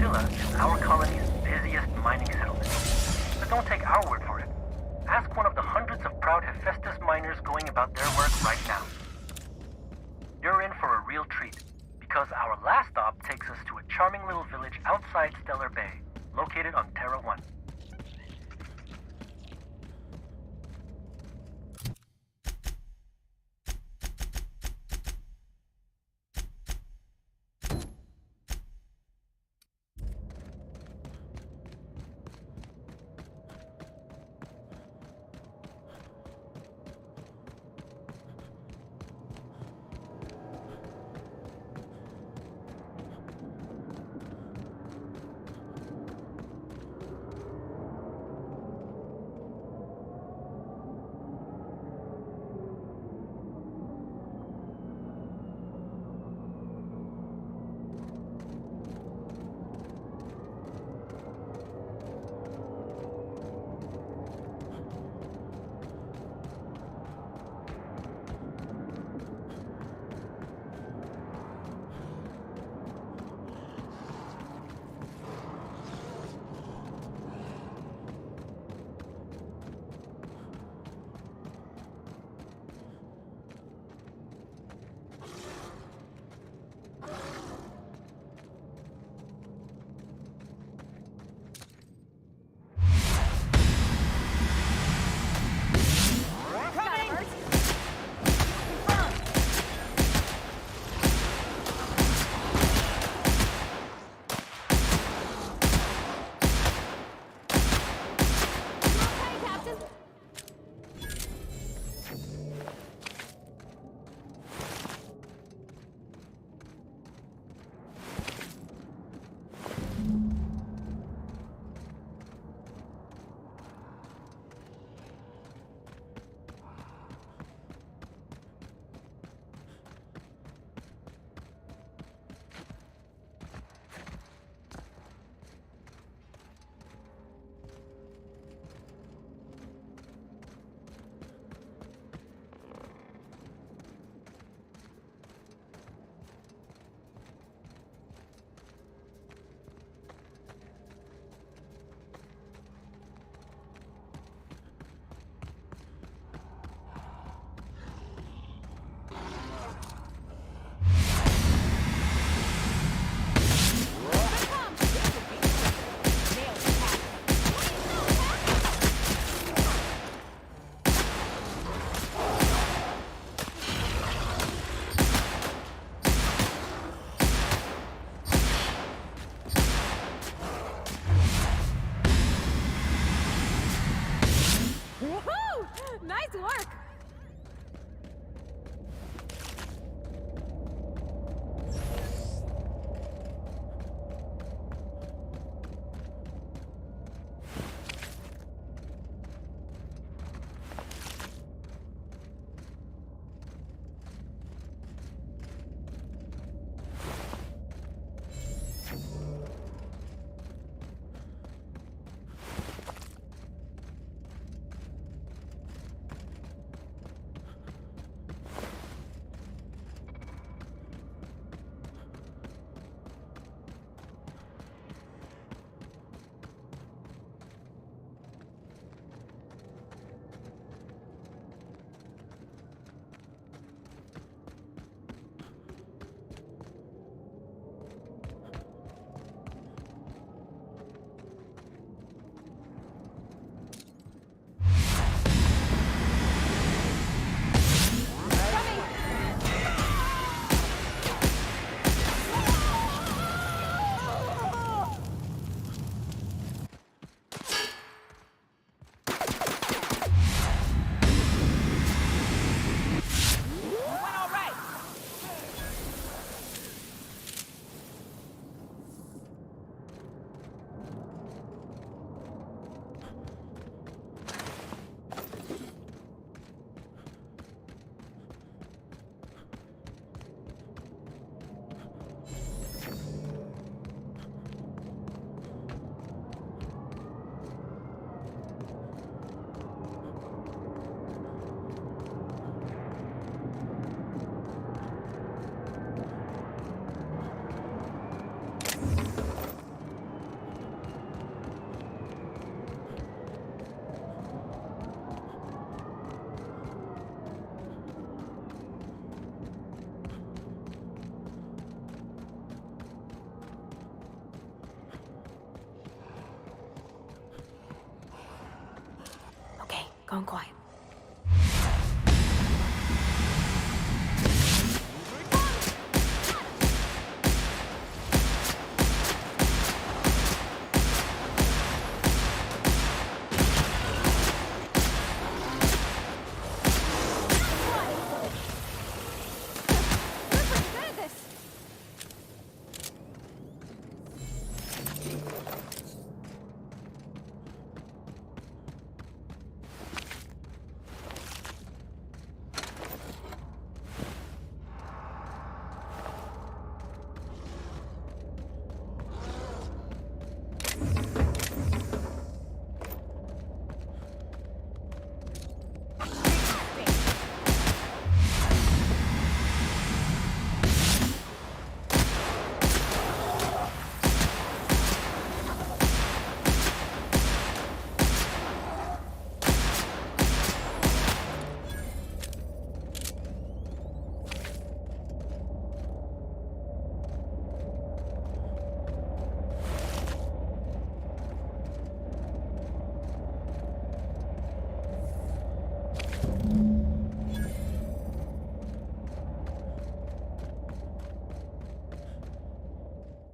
Villa is our colony's busiest mining settlement. But don't take our word for it. Ask one of the hundreds of proud Hephaestus miners going about their work right now. You're in for a real treat, because our last stop takes us to a charming little village outside Stellar Bay, located on Terra 1. Gone quiet.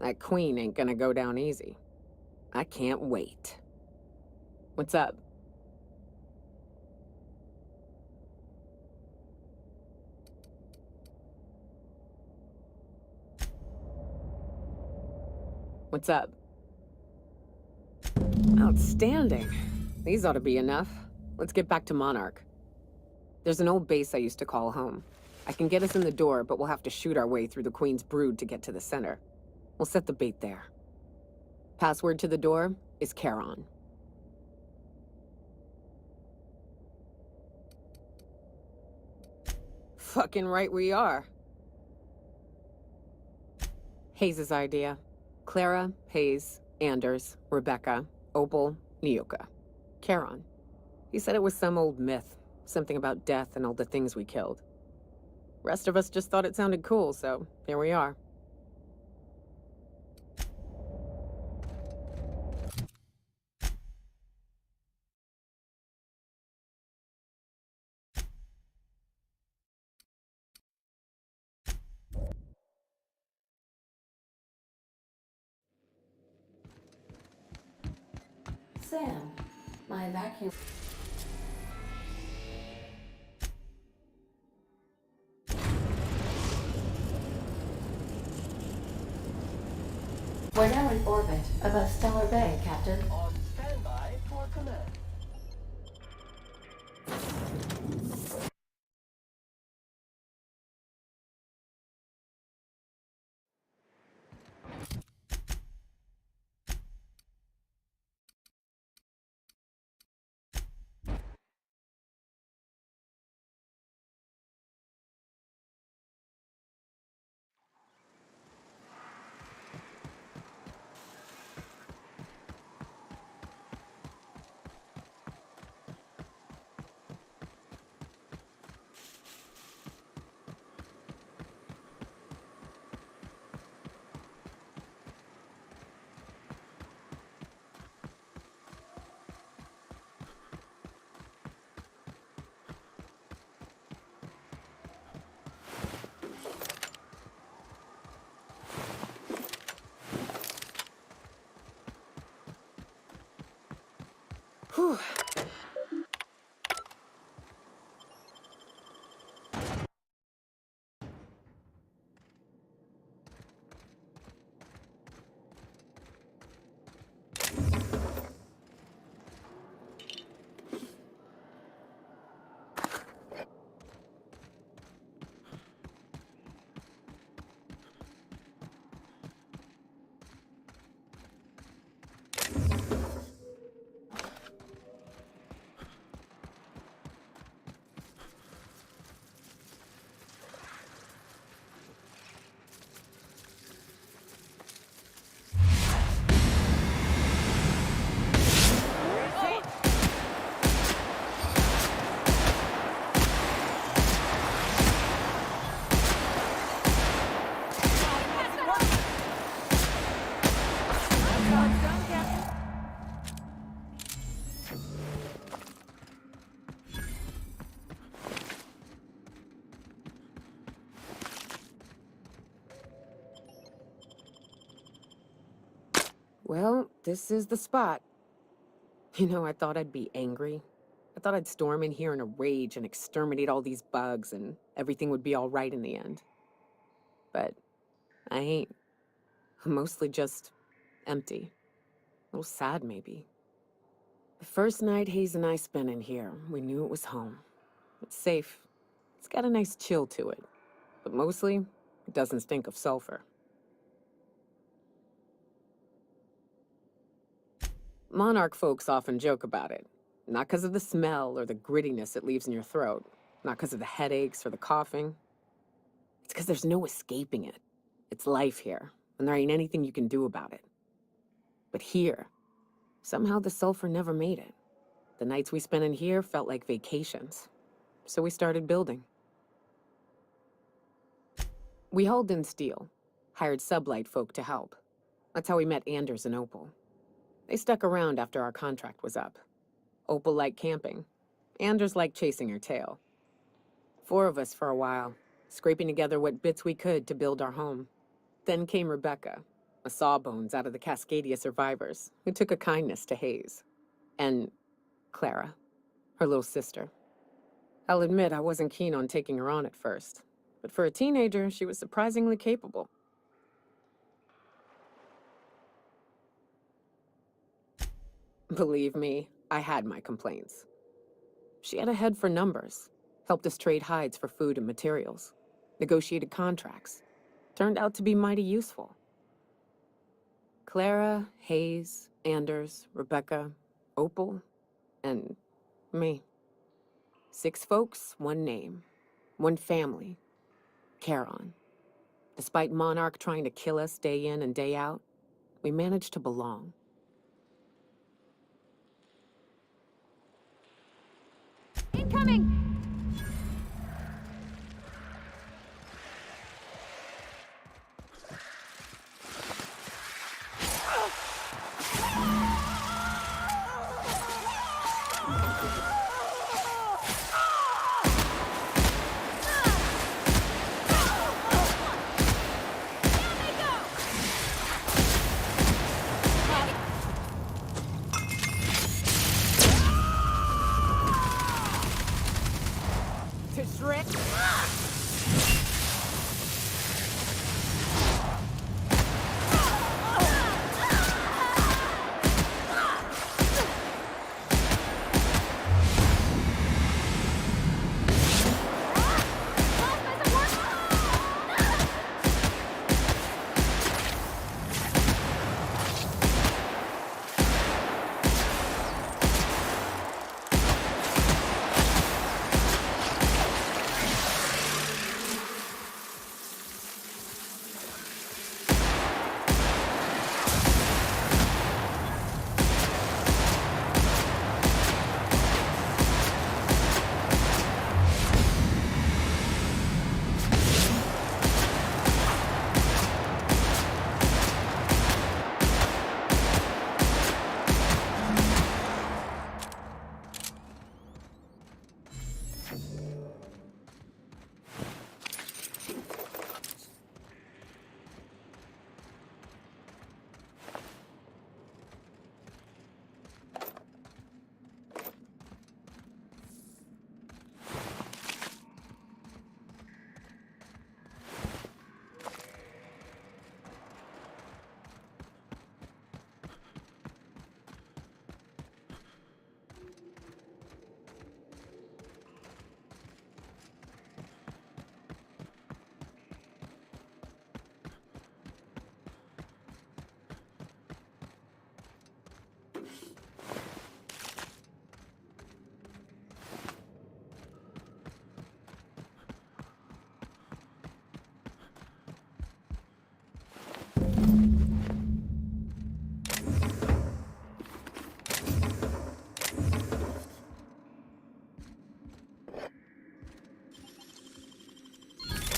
That queen ain't gonna go down easy. I can't wait. What's up? What's up? Outstanding. These ought to be enough. Let's get back to Monarch. There's an old base I used to call home. I can get us in the door, but we'll have to shoot our way through the Queen's brood to get to the center. We'll set the bait there. Password to the door is Charon. Fucking right we are. Hayes' idea. Clara, Hayes, Anders, Rebecca, Opal, Nyoka. Charon. He said it was some old myth. Something about death and all the things we killed. Rest of us just thought it sounded cool, so here we are. Sam, my vacuum. We're now in orbit above Stellar Bay, Captain. On standby for command. Well, this is the spot. You know, I thought I'd be angry. I thought I'd storm in here in a rage and exterminate all these bugs and everything would be all right in the end. But I ain't. I'm mostly just empty. A little sad, maybe. The first night Hayes and I spent in here, we knew it was home. It's safe. It's got a nice chill to it. But mostly, it doesn't stink of sulfur. Monarch folks often joke about it. Not because of the smell or the grittiness it leaves in your throat. Not because of the headaches or the coughing. It's because there's no escaping it. It's life here, and there ain't anything you can do about it. But here, somehow the sulfur never made it. The nights we spent in here felt like vacations. So we started building. We hauled in steel, hired sublight folk to help. That's how we met Anders and Opal. They stuck around after our contract was up. Opal liked camping. Anders liked chasing her tail. 4 of us for a while, scraping together what bits we could to build our home. Then came Rebecca, a sawbones out of the Cascadia survivors, who took a kindness to Hayes. And Clara, her little sister. I'll admit I wasn't keen on taking her on at first, but for a teenager, she was surprisingly capable. Believe me, I had my complaints. She had a head for numbers, helped us trade hides for food and materials, negotiated contracts. Turned out to be mighty useful. Clara, Hayes, Anders, Rebecca, Opal, and me. 6 folks, 1 name, 1 family. Charon. Despite Monarch trying to kill us day in and day out, we managed to belong. Incoming! To shred?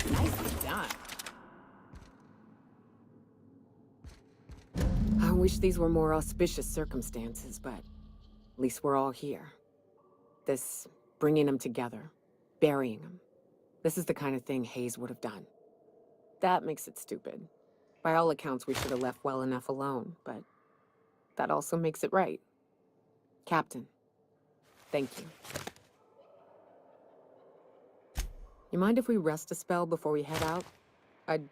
Nicely done. I wish these were more auspicious circumstances, but at least we're all here. This bringing them together, burying them. This is the kind of thing Hayes would have done. That makes it stupid. By all accounts, we should have left well enough alone, but that also makes it right. Captain, thank you. You mind if we rest a spell before we head out? I'd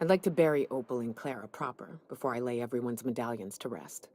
like to bury Opal and Clara proper before I lay everyone's medallions to rest.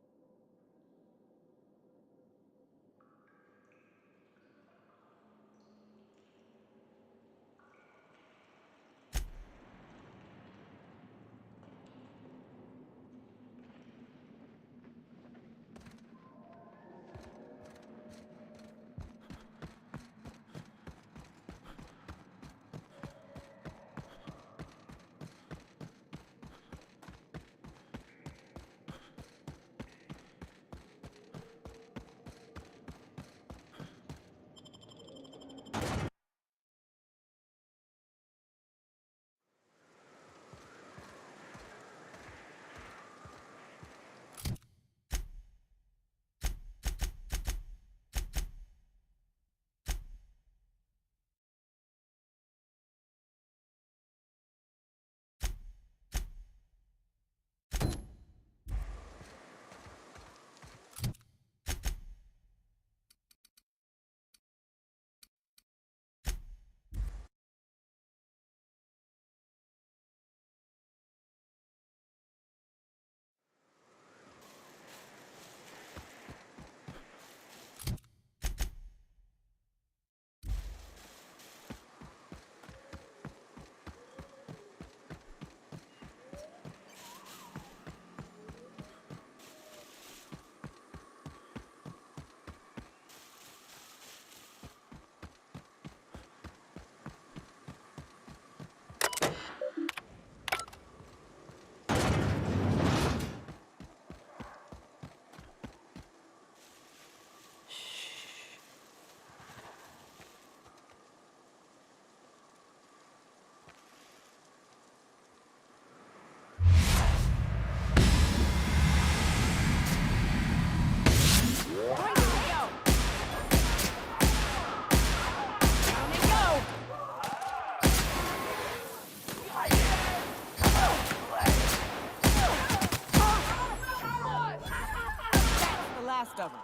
The last of them.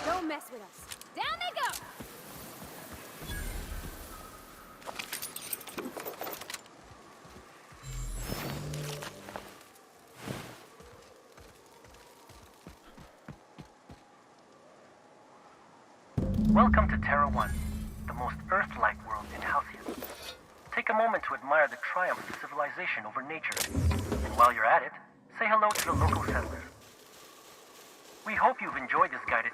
Don't mess with us. Down they go! Welcome to Terra 1, the most Earth-like world in Halcyon. Take a moment to admire the triumph of civilization over nature. And while you're at it, say hello to the local settlers. We hope you've enjoyed this guided...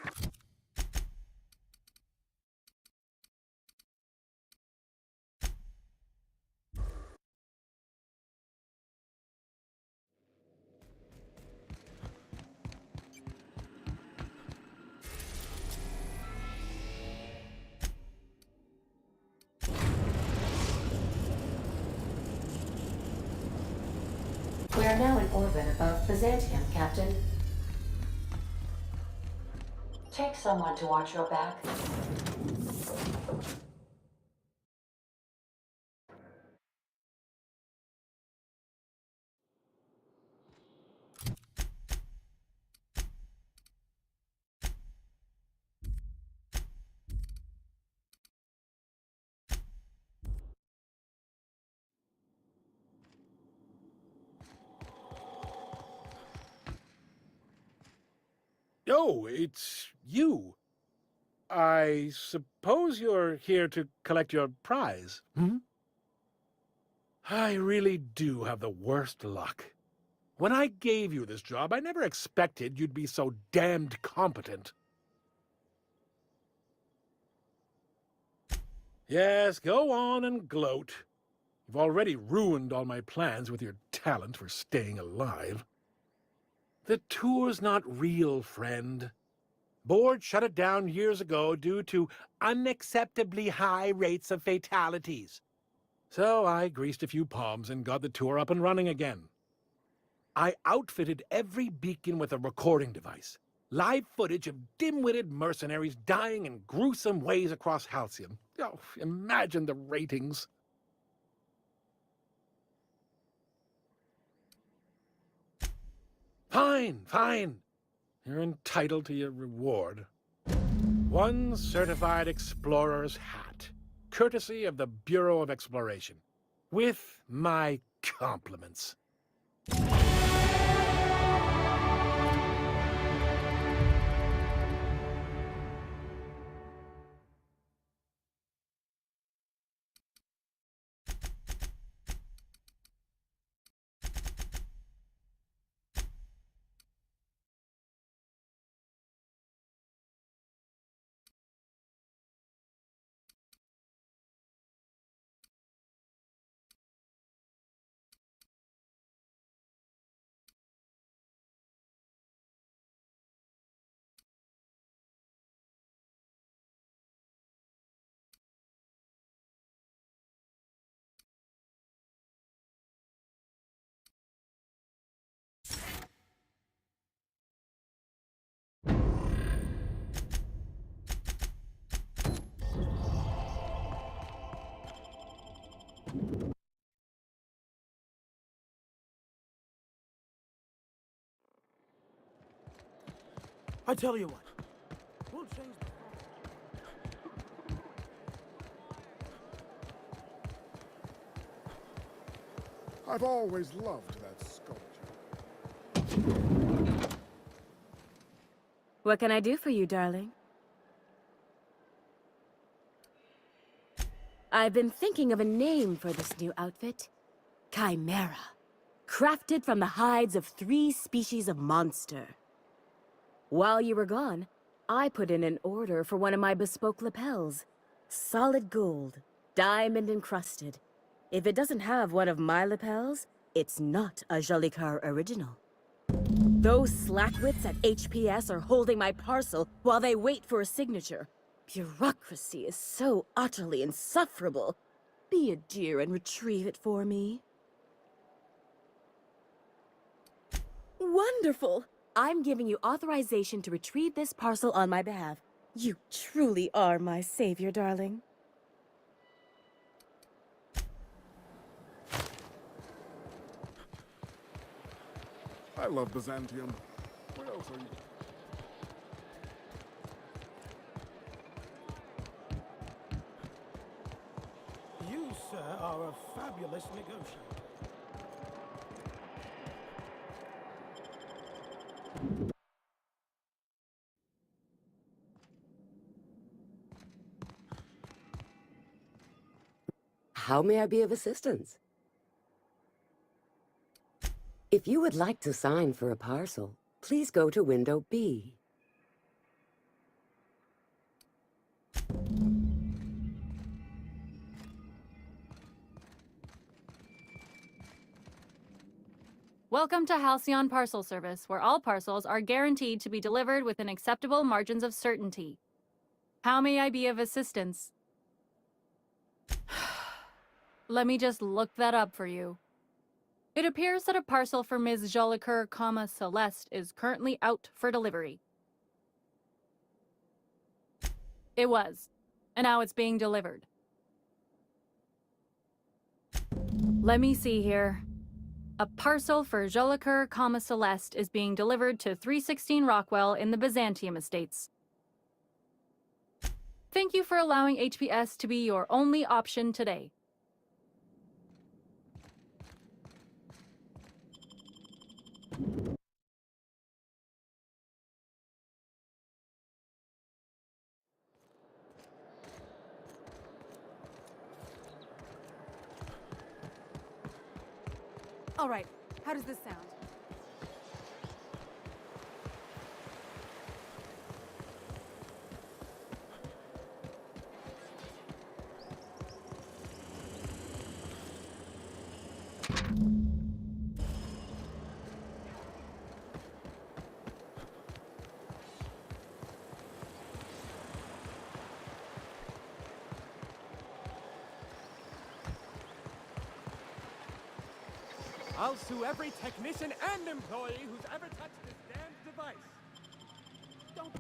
We are now in orbit above Byzantium, Captain. Take someone to watch your back. Oh, it's you. I suppose you're here to collect your prize, hmm? I really do have the worst luck. When I gave you this job, I never expected you'd be so damned competent. Yes, go on and gloat. You've already ruined all my plans with your talent for staying alive. The tour's not real, friend. Board shut it down years ago due to unacceptably high rates of fatalities. So I greased a few palms and got the tour up and running again. I outfitted every beacon with a recording device. Live footage of dim-witted mercenaries dying in gruesome ways across Halcyon. Oh, imagine the ratings. Fine, fine. You're entitled to your reward. One certified explorer's hat, courtesy of the Bureau of Exploration, with my compliments. I tell you what, we'll change the... I've always loved that sculpture. What can I do for you, darling? I've been thinking of a name for this new outfit. Chimera. Crafted from the hides of 3 species of monster. While you were gone, I put in an order for one of my bespoke lapels. Solid gold, diamond encrusted. If it doesn't have one of my lapels, it's not a Jolicoeur original. Those slackwits at HPS are holding my parcel while they wait for a signature. Bureaucracy is so utterly insufferable. Be a dear and retrieve it for me. Wonderful! I'm giving you authorization to retrieve this parcel on my behalf. You truly are my savior, darling. I love Byzantium. Where else are you? You, sir, are a fabulous negotiator. How may I be of assistance? If you would like to sign for a parcel, please go to window B. Welcome to Halcyon Parcel Service, where all parcels are guaranteed to be delivered within acceptable margins of certainty. How may I be of assistance? Let me just look that up for you. It appears that a parcel for Ms. Jolicoeur, Celeste is currently out for delivery. It was, and now it's being delivered. Let me see here. A parcel for Jolicoeur, Celeste is being delivered to 316 Rockwell in the Byzantium Estates. Thank you for allowing HPS to be your only option today. All right, how does this sound? I'll sue every technician and employee who's ever touched this damned device. Don't...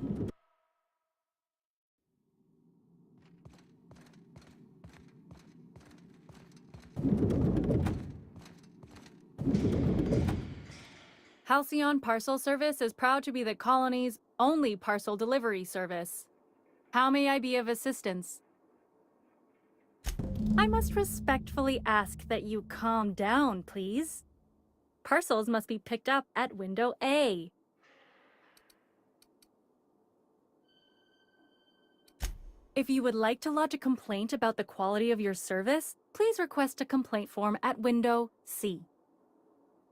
Halcyon Parcel Service is proud to be the colony's only parcel delivery service. How may I be of assistance? I must respectfully ask that you calm down, please. Parcels must be picked up at window A. If you would like to lodge a complaint about the quality of your service, please request a complaint form at window C.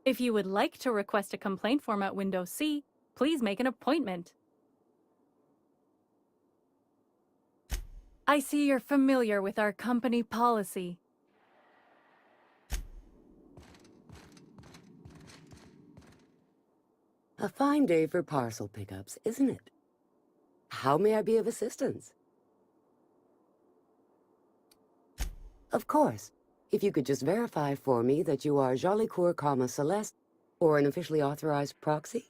If you would like to request a complaint form at window C, please make an appointment. I see you're familiar with our company policy. A fine day for parcel pickups, isn't it? How may I be of assistance? Of course. If you could just verify for me that you are Jolicoeur, Celeste, or an officially authorized proxy?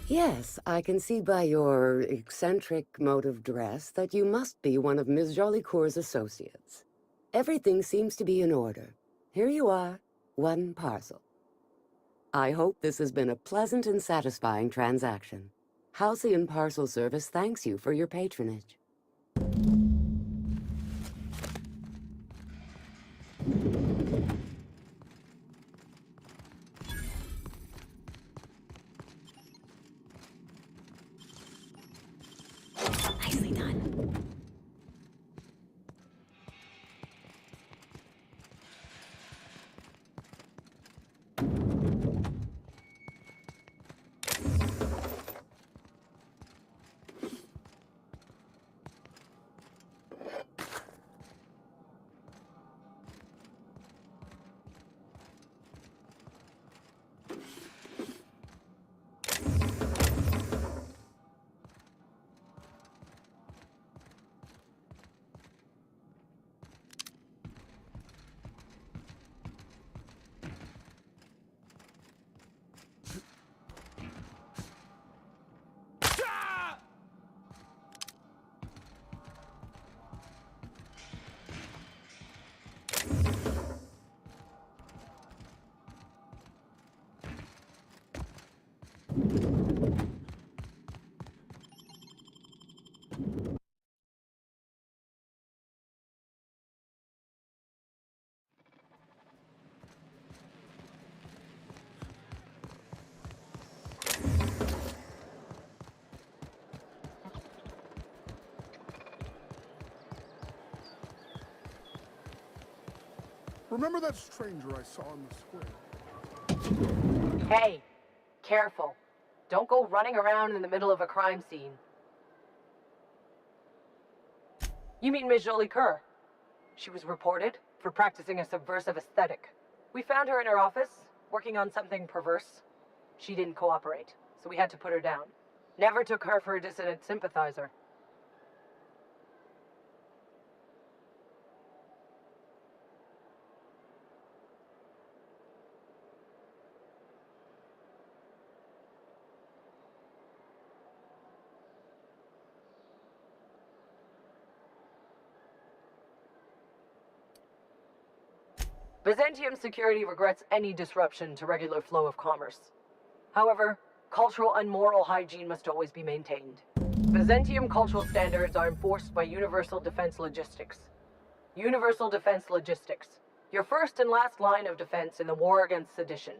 Yes, I can see by your eccentric mode of dress that you must be one of Ms. Jolicoeur's associates. Everything seems to be in order. Here you are, one parcel. I hope this has been a pleasant and satisfying transaction. Halcyon Parcel Service thanks you for your patronage. Nicely done. Remember that stranger I saw in the square? Hey, careful. Don't go running around in the middle of a crime scene. You mean Ms. Jolicoeur? She was reported for practicing a subversive aesthetic. We found her in her office, working on something perverse. She didn't cooperate, so we had to put her down. Never took her for a dissident sympathizer. Byzantium security regrets any disruption to regular flow of commerce. However, cultural and moral hygiene must always be maintained. Byzantium cultural standards are enforced by Universal Defense Logistics. Universal Defense Logistics, your first and last line of defense in the war against sedition.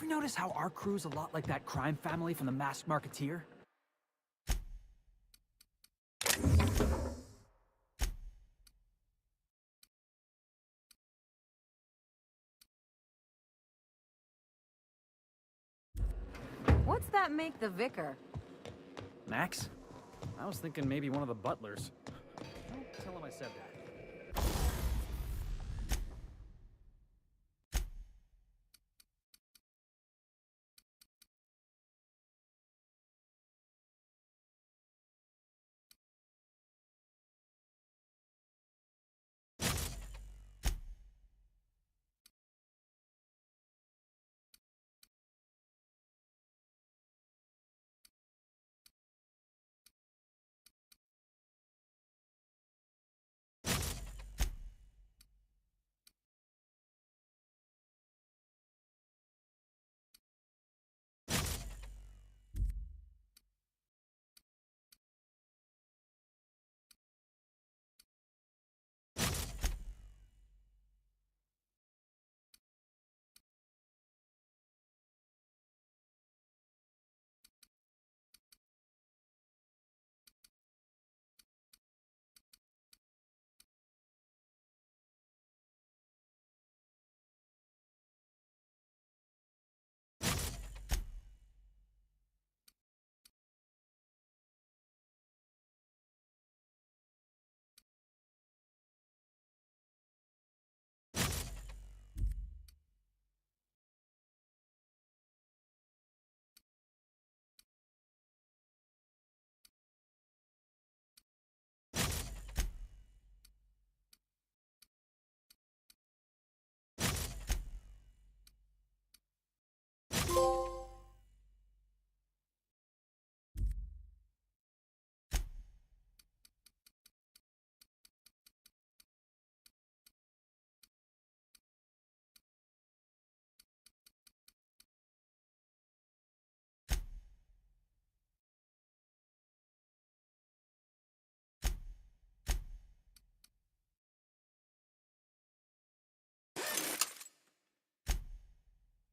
notice how our crew's a lot like that crime family from The Masked Marketeer? What's that make the vicar? Max? I was thinking maybe one of the butlers. Don't tell him I said that.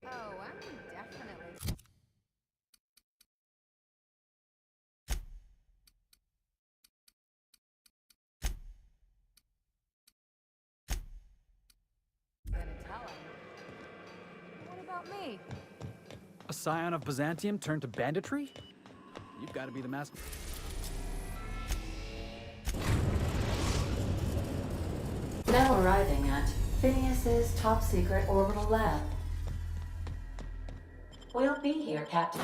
Oh, I'm definitely... gonna tell him. What about me? A scion of Byzantium turned to banditry? You've got to be the master. Now arriving at Phineas's top secret orbital lab. We'll be here, Captain.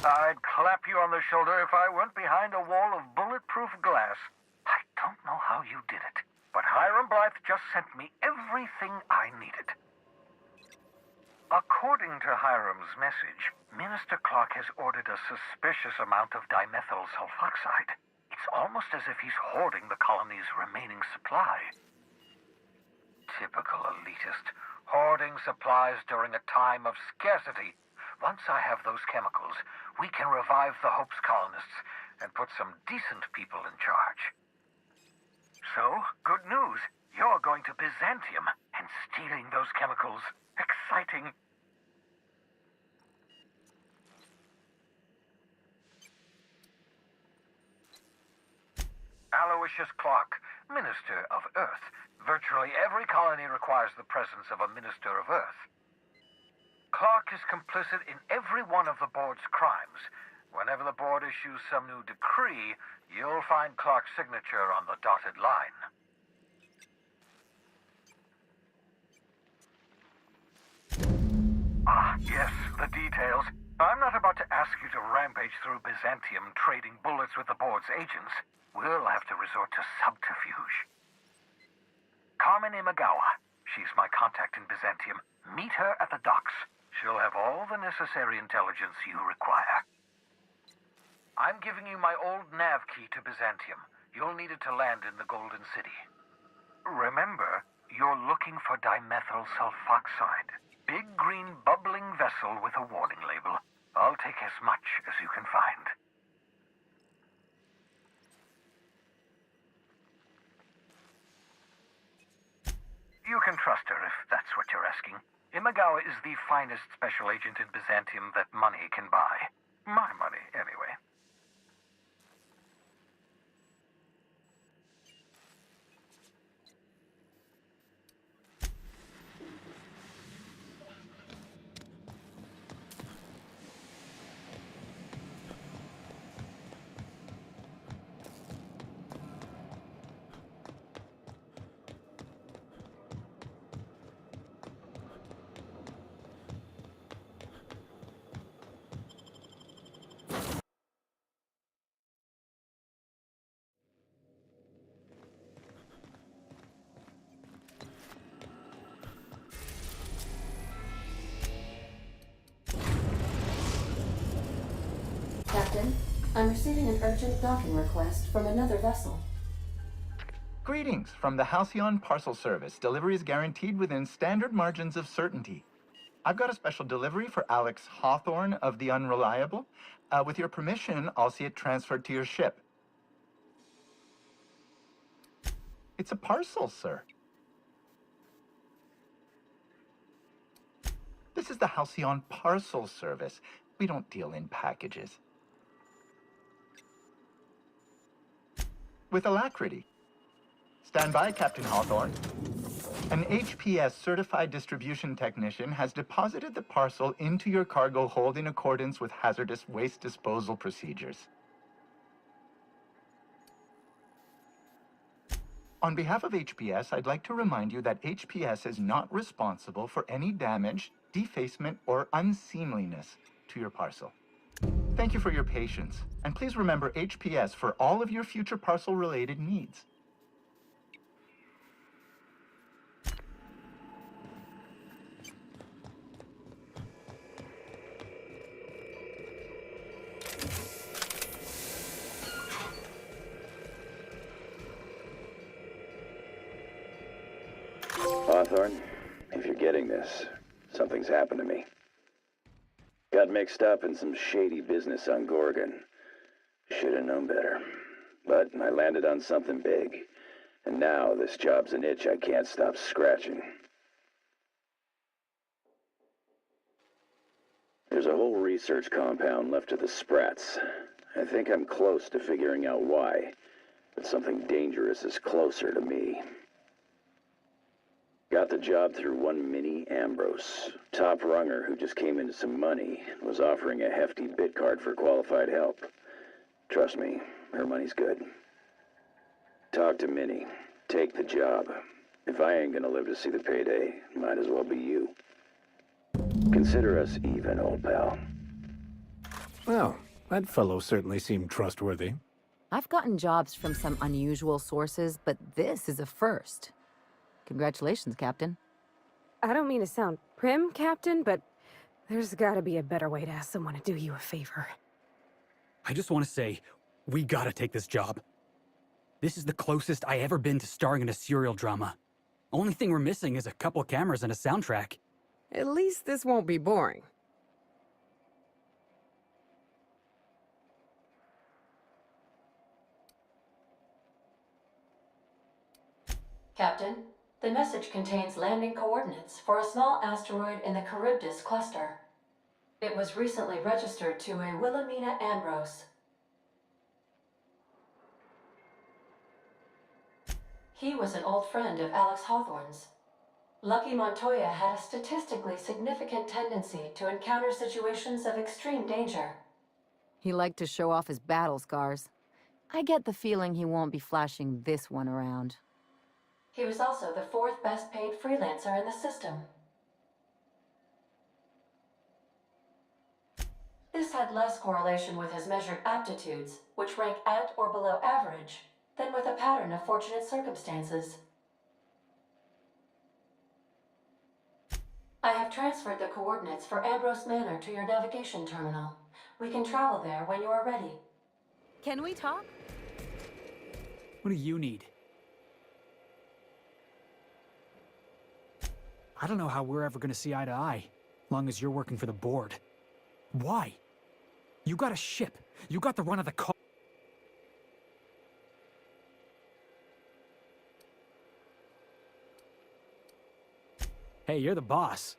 I'd clap you on the shoulder if I weren't behind a wall of bulletproof glass. I don't know how you did it, but Hiram Blythe just sent me everything I needed. According to Hiram's message, Minister Clark has ordered a suspicious amount of dimethyl sulfoxide. It's almost as if he's hoarding the colony's remaining supply. Typical elitist, hoarding supplies during a time of scarcity. Once I have those chemicals, we can revive the Hope's colonists and put some decent people in charge. So, good news. You're going to Byzantium and stealing those chemicals. Exciting. Aloysius Clark, Minister of Earth. Virtually every colony requires the presence of a Minister of Earth. Clark is complicit in every one of the board's crimes. Whenever the board issues some new decree, you'll find Clark's signature on the dotted line. Ah, yes, the details. I'm not about to ask you to rampage through Byzantium trading bullets with the board's agents. We'll have to resort to subterfuge. Carmen Imagawa. She's my contact in Byzantium. Meet her at the docks. She'll have all the necessary intelligence you require. I'm giving you my old nav key to Byzantium. You'll need it to land in the Golden City. Remember, you're looking for dimethyl sulfoxide. Big green bubbling vessel with a warning label. I'll take as much as you can find. You can trust her if that's what you're asking. Imagawa is the finest special agent in Byzantium that money can buy. My money, anyway. Captain, I'm receiving an urgent docking request from another vessel. Greetings from the Halcyon Parcel Service. Delivery is guaranteed within standard margins of certainty. I've got a special delivery for Alex Hawthorne of the Unreliable. With your permission, I'll see it transferred to your ship. It's a parcel, sir. This is the Halcyon Parcel Service. We don't deal in packages. With alacrity. Stand by, Captain Hawthorne. An HPS certified distribution technician has deposited the parcel into your cargo hold in accordance with hazardous waste disposal procedures. On behalf of HPS, I'd like to remind you that HPS is not responsible for any damage, defacement, or unseemliness to your parcel. Thank you for your patience, and please remember HPS for all of your future parcel-related needs. Hawthorne, if you're getting this, something's happened to me. Got mixed up in some shady business on Gorgon. Should have known better. But I landed on something big. And now this job's an itch I can't stop scratching. There's a whole research compound left of the Sprats. I think I'm close to figuring out why. But something dangerous is closer to me. Got the job through one Minnie Ambrose, top runger who just came into some money, was offering a hefty bid card for qualified help. Trust me, her money's good. Talk to Minnie. Take the job. If I ain't gonna live to see the payday, might as well be you. Consider us even, old pal. Well, that fellow certainly seemed trustworthy. I've gotten jobs from some unusual sources, but this is a first. Congratulations, Captain. I don't mean to sound prim, Captain, but there's gotta be a better way to ask someone to do you a favor. I just want to say, we gotta take this job. This is the closest I ever been to starring in a serial drama. Only thing we're missing is a couple cameras and a soundtrack. At least this won't be boring. Captain, the message contains landing coordinates for a small asteroid in the Charybdis cluster. It was recently registered to a Wilhelmina Ambrose. He was an old friend of Alex Hawthorne's. Lucky Montoya had a statistically significant tendency to encounter situations of extreme danger. He liked to show off his battle scars. I get the feeling he won't be flashing this one around. He was also the fourth best paid freelancer in the system. This had less correlation with his measured aptitudes, which rank at or below average, than with a pattern of fortunate circumstances. I have transferred the coordinates for Ambrose Manor to your navigation terminal. We can travel there when you are ready. Can we talk? What do you need? I don't know how we're ever gonna see eye to eye, long as you're working for the board. Why? You got a ship. You got the run of the car. Hey, you're the boss.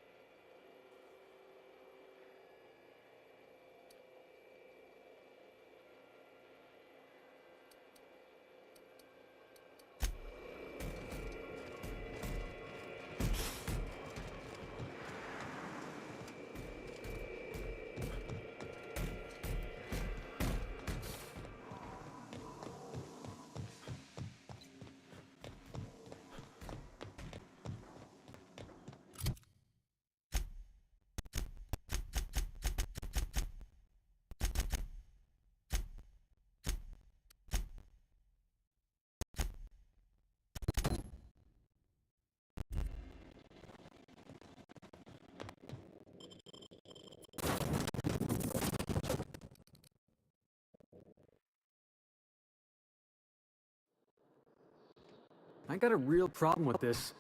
I got a real problem with this.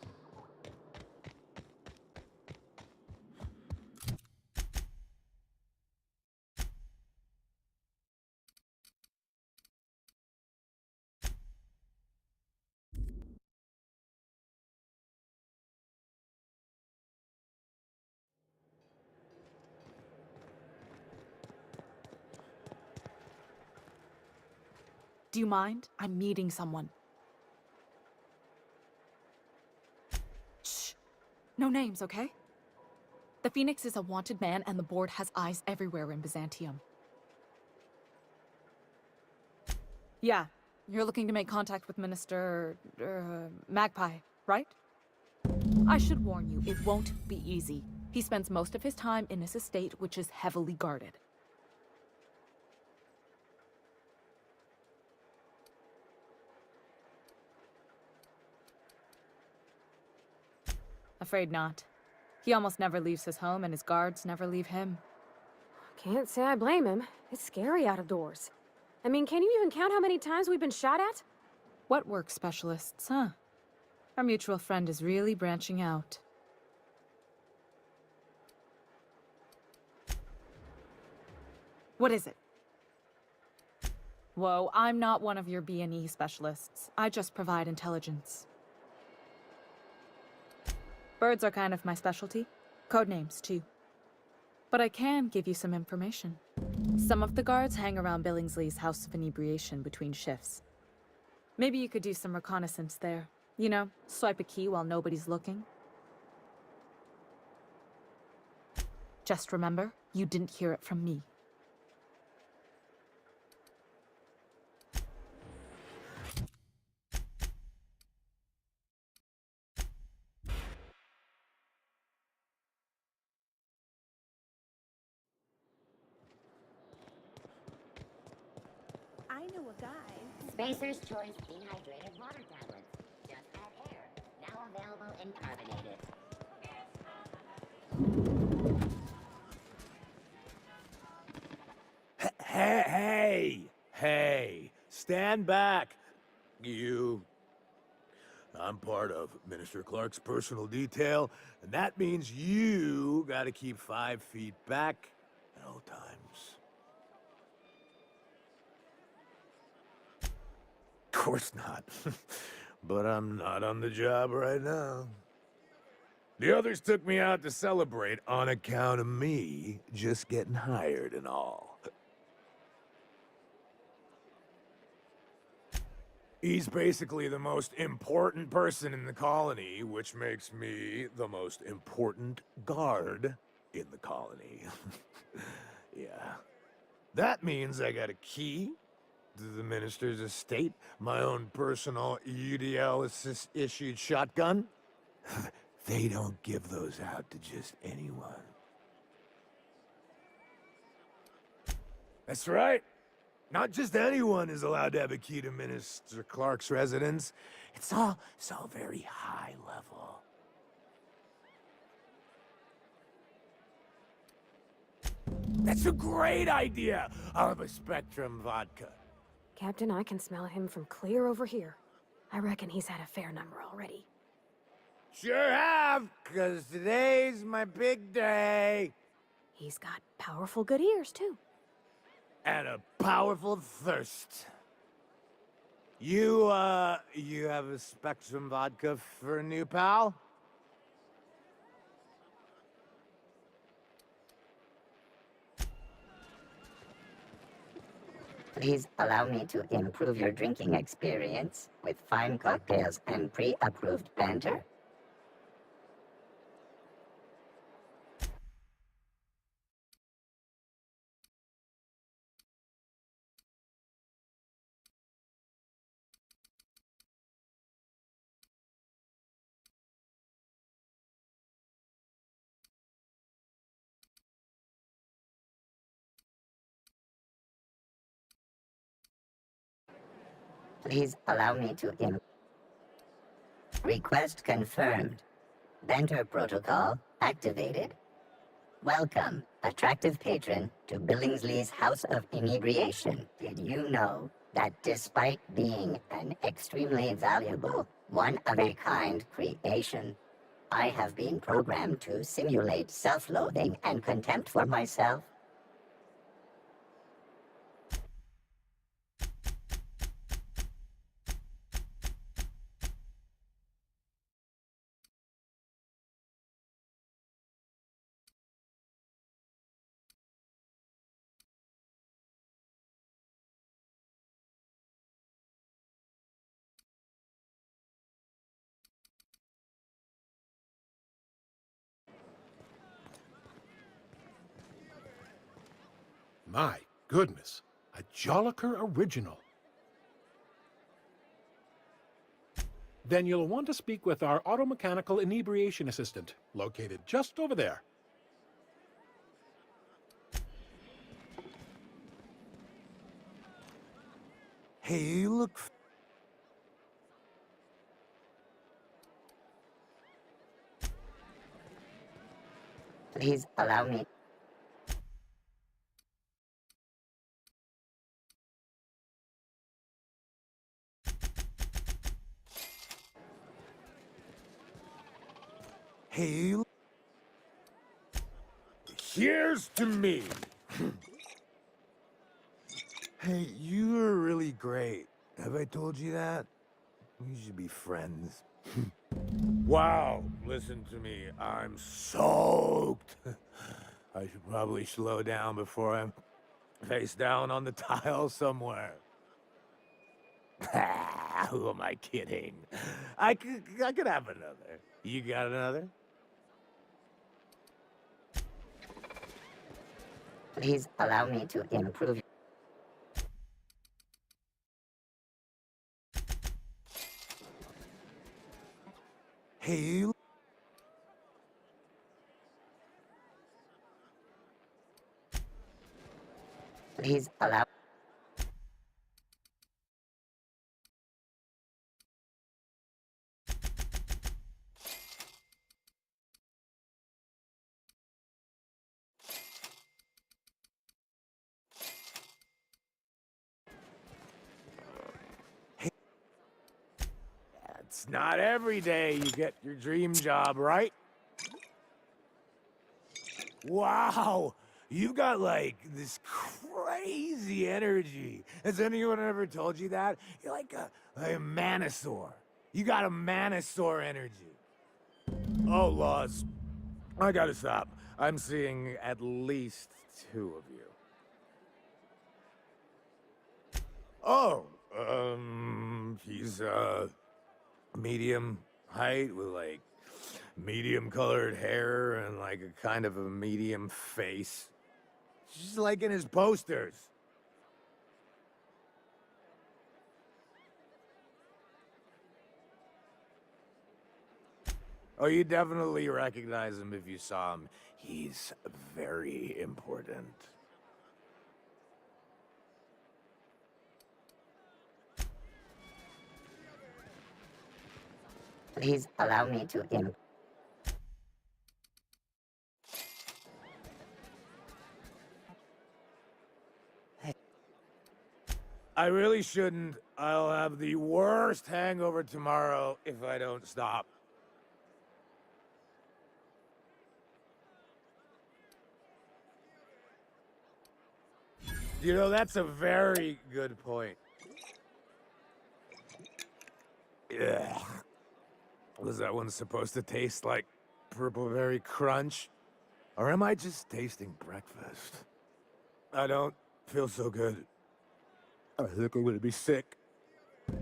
Do you mind? I'm meeting someone. Shh. No names, okay? The Phoenix is a wanted man, and the board has eyes everywhere in Byzantium. Yeah, you're looking to make contact with Minister... Magpie, right? I should warn you, it won't be easy. He spends most of his time in his estate, which is heavily guarded. Afraid not. He almost never leaves his home, and his guards never leave him. Can't say I blame him. It's scary out of doors. I mean, can you even count how many times we've been shot at? What work specialists, huh? Our mutual friend is really branching out. What is it? Whoa, I'm not one of your B&E specialists. I just provide intelligence. Birds are kind of my specialty. Codenames, too. But I can give you some information. Some of the guards hang around Billingsley's House of Inebriation between shifts. Maybe you could do some reconnaissance there. You know, swipe a key while nobody's looking. Just remember, you didn't hear it from me. I know a guy. Spacer's Choice Dehydrated Water Tablets. Just add air. Now available in carbonated. Hey! Stand back! You. I'm part of Minister Clark's personal detail, and that means you gotta keep 5 feet back at all times. Of course not. But I'm not on the job right now. The others took me out to celebrate on account of me just getting hired and all. He's basically the most important person in the colony, which makes me the most important guard in the colony. Yeah. That means I got a key to the minister's estate, my own personal UDL-issued shotgun. They don't give those out to just anyone. That's right. Not just anyone is allowed to have a key to Minister Clark's residence. It's all very high level. That's a great idea! I'll have a Spectrum vodka. Captain, I can smell him from clear over here. I reckon he's had a fair number already. Sure have, 'cause today's my big day. He's got powerful good ears, too. And a powerful thirst. You have a Spectrum vodka for a new pal? Please allow me to improve your drinking experience with fine cocktails and pre-approved banter. Please allow me to request confirmed. Banter protocol activated. Welcome, attractive patron, to Billingsley's House of Inebriation. Did you know that despite being an extremely valuable, one-of-a-kind creation, I have been programmed to simulate self-loathing and contempt for myself? My goodness, a Jolliker original. Then you'll want to speak with our automechanical inebriation assistant, located just over there. Hey, you look... Please allow me. Hey, you... Here's to me! Hey, you're really great. Have I told you that? We should be friends. Wow, listen to me. I'm soaked. I should probably slow down before I'm face down on the tile somewhere. Who am I kidding? I could have another. You got another? Please allow me to improve. Hey, you... Please allow. It's not every day you get your dream job, right? Wow! You've got, like, this crazy energy. Has anyone ever told you that? You're like a manosaur. You got a manosaur energy. Oh, Laws. I gotta stop. I'm seeing at least 2 of you. Oh, he's, medium height with, like, medium colored hair and, like, a kind of a medium face. Just like in his posters. Oh, you definitely recognize him if you saw him. He's very important. Please allow me to I really shouldn't. I'll have the worst hangover tomorrow if I don't stop. You know, that's a very good point. Yeah. Was that one supposed to taste like purple berry crunch? Or am I just tasting breakfast? I don't feel so good. I think I'm gonna be sick. I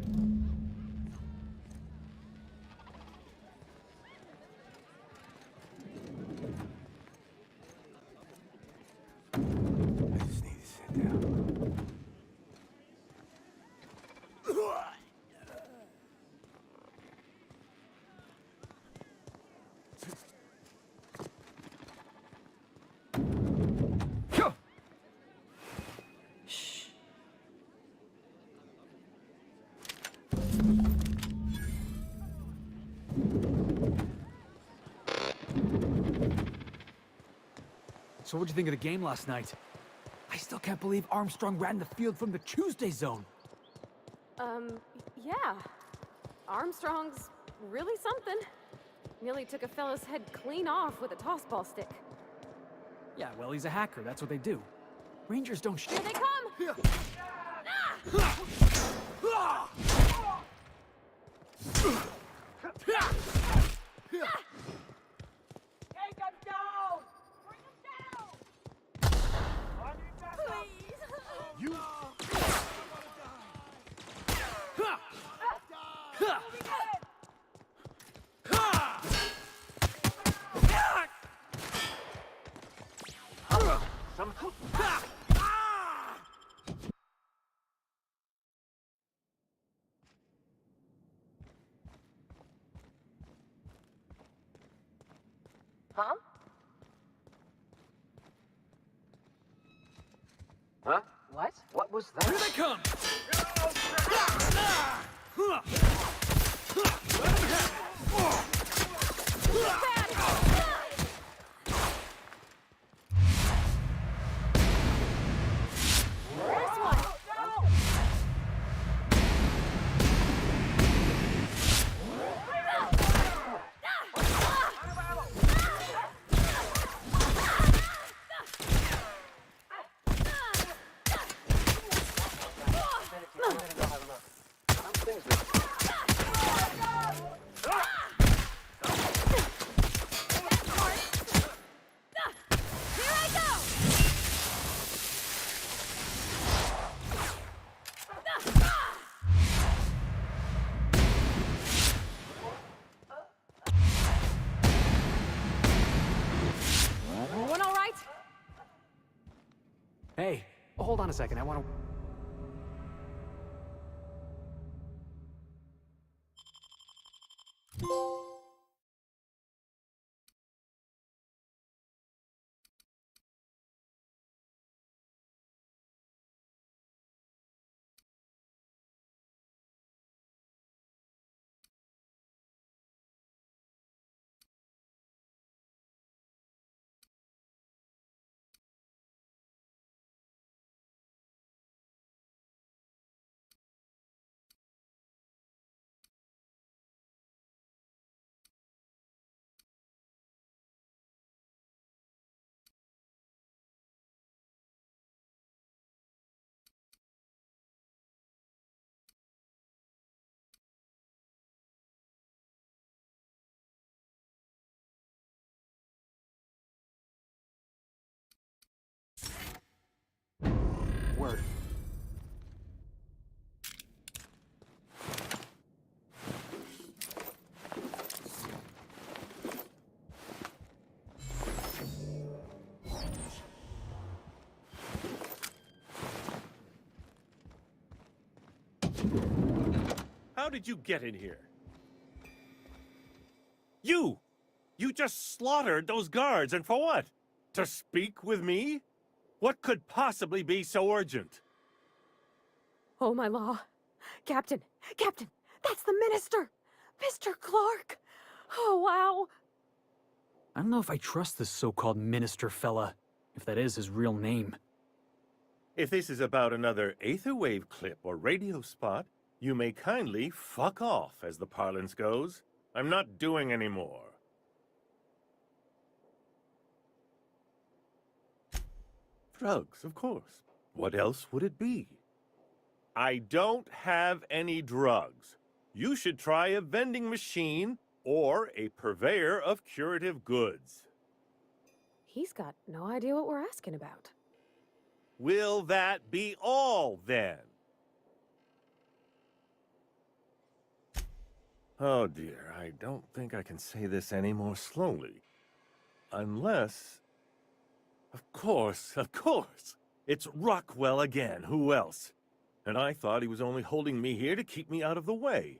just need to sit down. So what'd you think of the game last night? I still can't believe Armstrong ran the field from the Tuesday zone. Yeah. Armstrong's really something. Nearly took a fella's head clean off with a tossball stick. Yeah, well, he's a hacker. That's what they do. Rangers don't Here they come! Take him down! Bring him down! Please! You... Huh? Huh? What? What was that? Here they come! Everyone all right? Hey, hold on a second. I want to... Word. How did you get in here? You! You just slaughtered those guards, and for what? To speak with me? What could possibly be so urgent? Oh, my law. Captain! Captain! That's the minister! Mr. Clark! Oh, wow! I don't know if I trust this so-called minister fella, if that is his real name. If this is about another Aetherwave clip or radio spot, you may kindly fuck off, as the parlance goes. I'm not doing any more. Drugs, of course. What else would it be? I don't have any drugs. You should try a vending machine or a purveyor of curative goods. He's got no idea what we're asking about. Will that be all, then? Oh dear, I don't think I can say this any more slowly. Unless... Of course. It's Rockwell again, who else? And I thought he was only holding me here to keep me out of the way.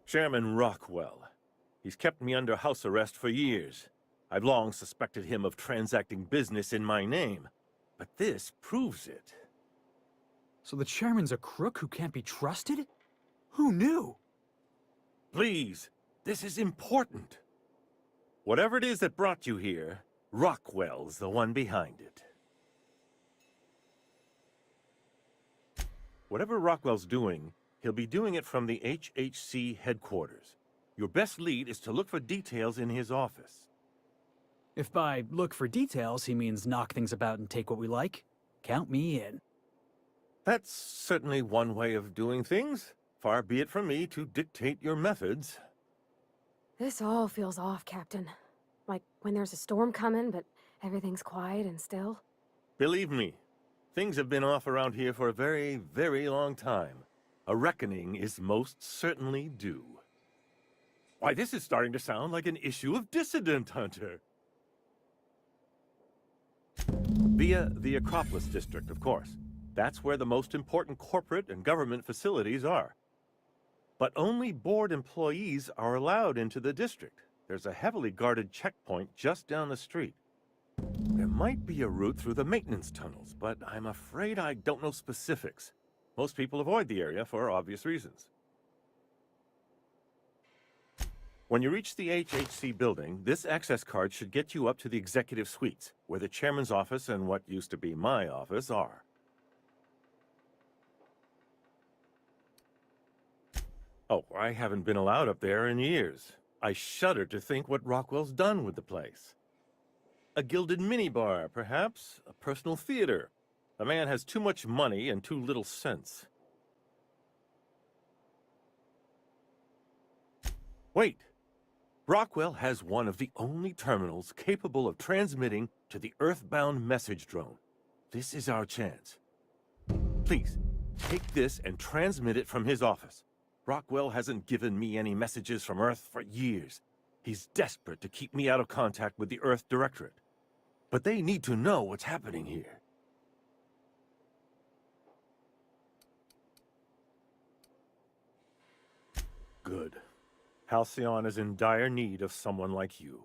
Chairman Rockwell. He's kept me under house arrest for years. I've long suspected him of transacting business in my name, but this proves it. So the chairman's a crook who can't be trusted? Who knew? Please, this is important. Whatever it is that brought you here, Rockwell's the one behind it. Whatever Rockwell's doing, he'll be doing it from the HHC headquarters. Your best lead is to look for details in his office. If by look for details he means knock things about and take what we like, count me in. That's certainly one way of doing things. Far be it from me to dictate your methods. This all feels off, Captain. Like when there's a storm coming, but everything's quiet and still. Believe me, things have been off around here for a very, very long time. A reckoning is most certainly due. Why, this is starting to sound like an issue of Dissident Hunter. Via the Acropolis District, of course. That's where the most important corporate and government facilities are. But only board employees are allowed into the district. There's a heavily guarded checkpoint just down the street. There might be a route through the maintenance tunnels, but I'm afraid I don't know specifics. Most people avoid the area for obvious reasons. When you reach the HHC building, this access card should get you up to the executive suites, where the chairman's office and what used to be my office are. Oh, I haven't been allowed up there in years. I shudder to think what Rockwell's done with the place. A gilded minibar, perhaps? A personal theater. The man has too much money and too little sense. Wait! Rockwell has one of the only terminals capable of transmitting to the Earthbound message drone. This is our chance. Please, take this and transmit it from his office. Rockwell hasn't given me any messages from Earth for years. He's desperate to keep me out of contact with the Earth Directorate. But they need to know what's happening here. Good. Halcyon is in dire need of someone like you.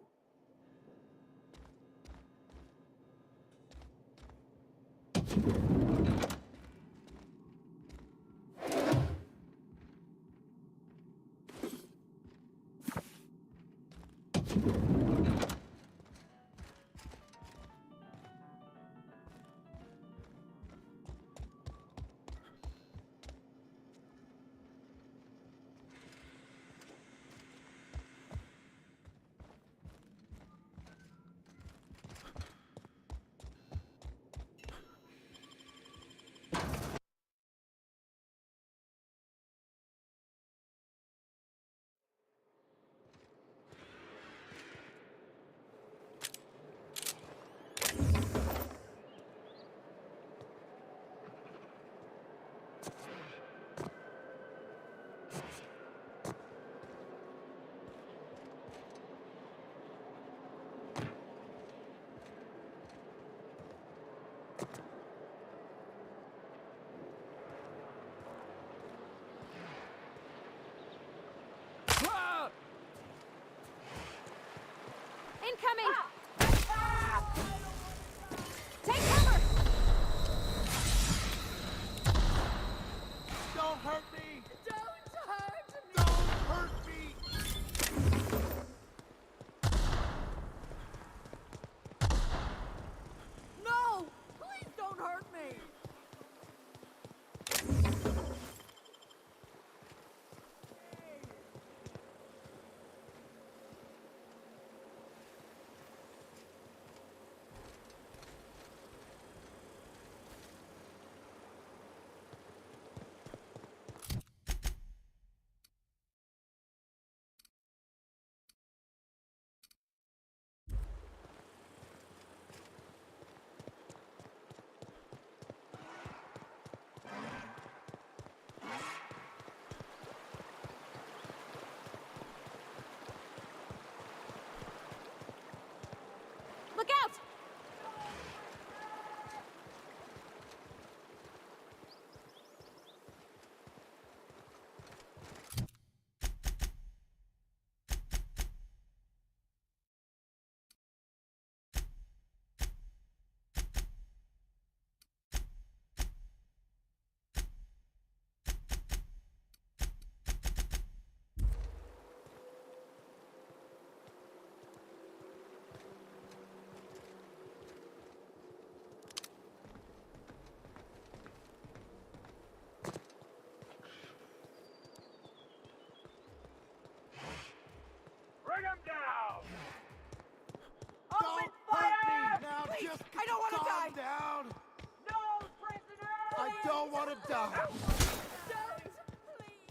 I don't want to die! Calm down! No, prisoner! I don't want to die! Don't! Please!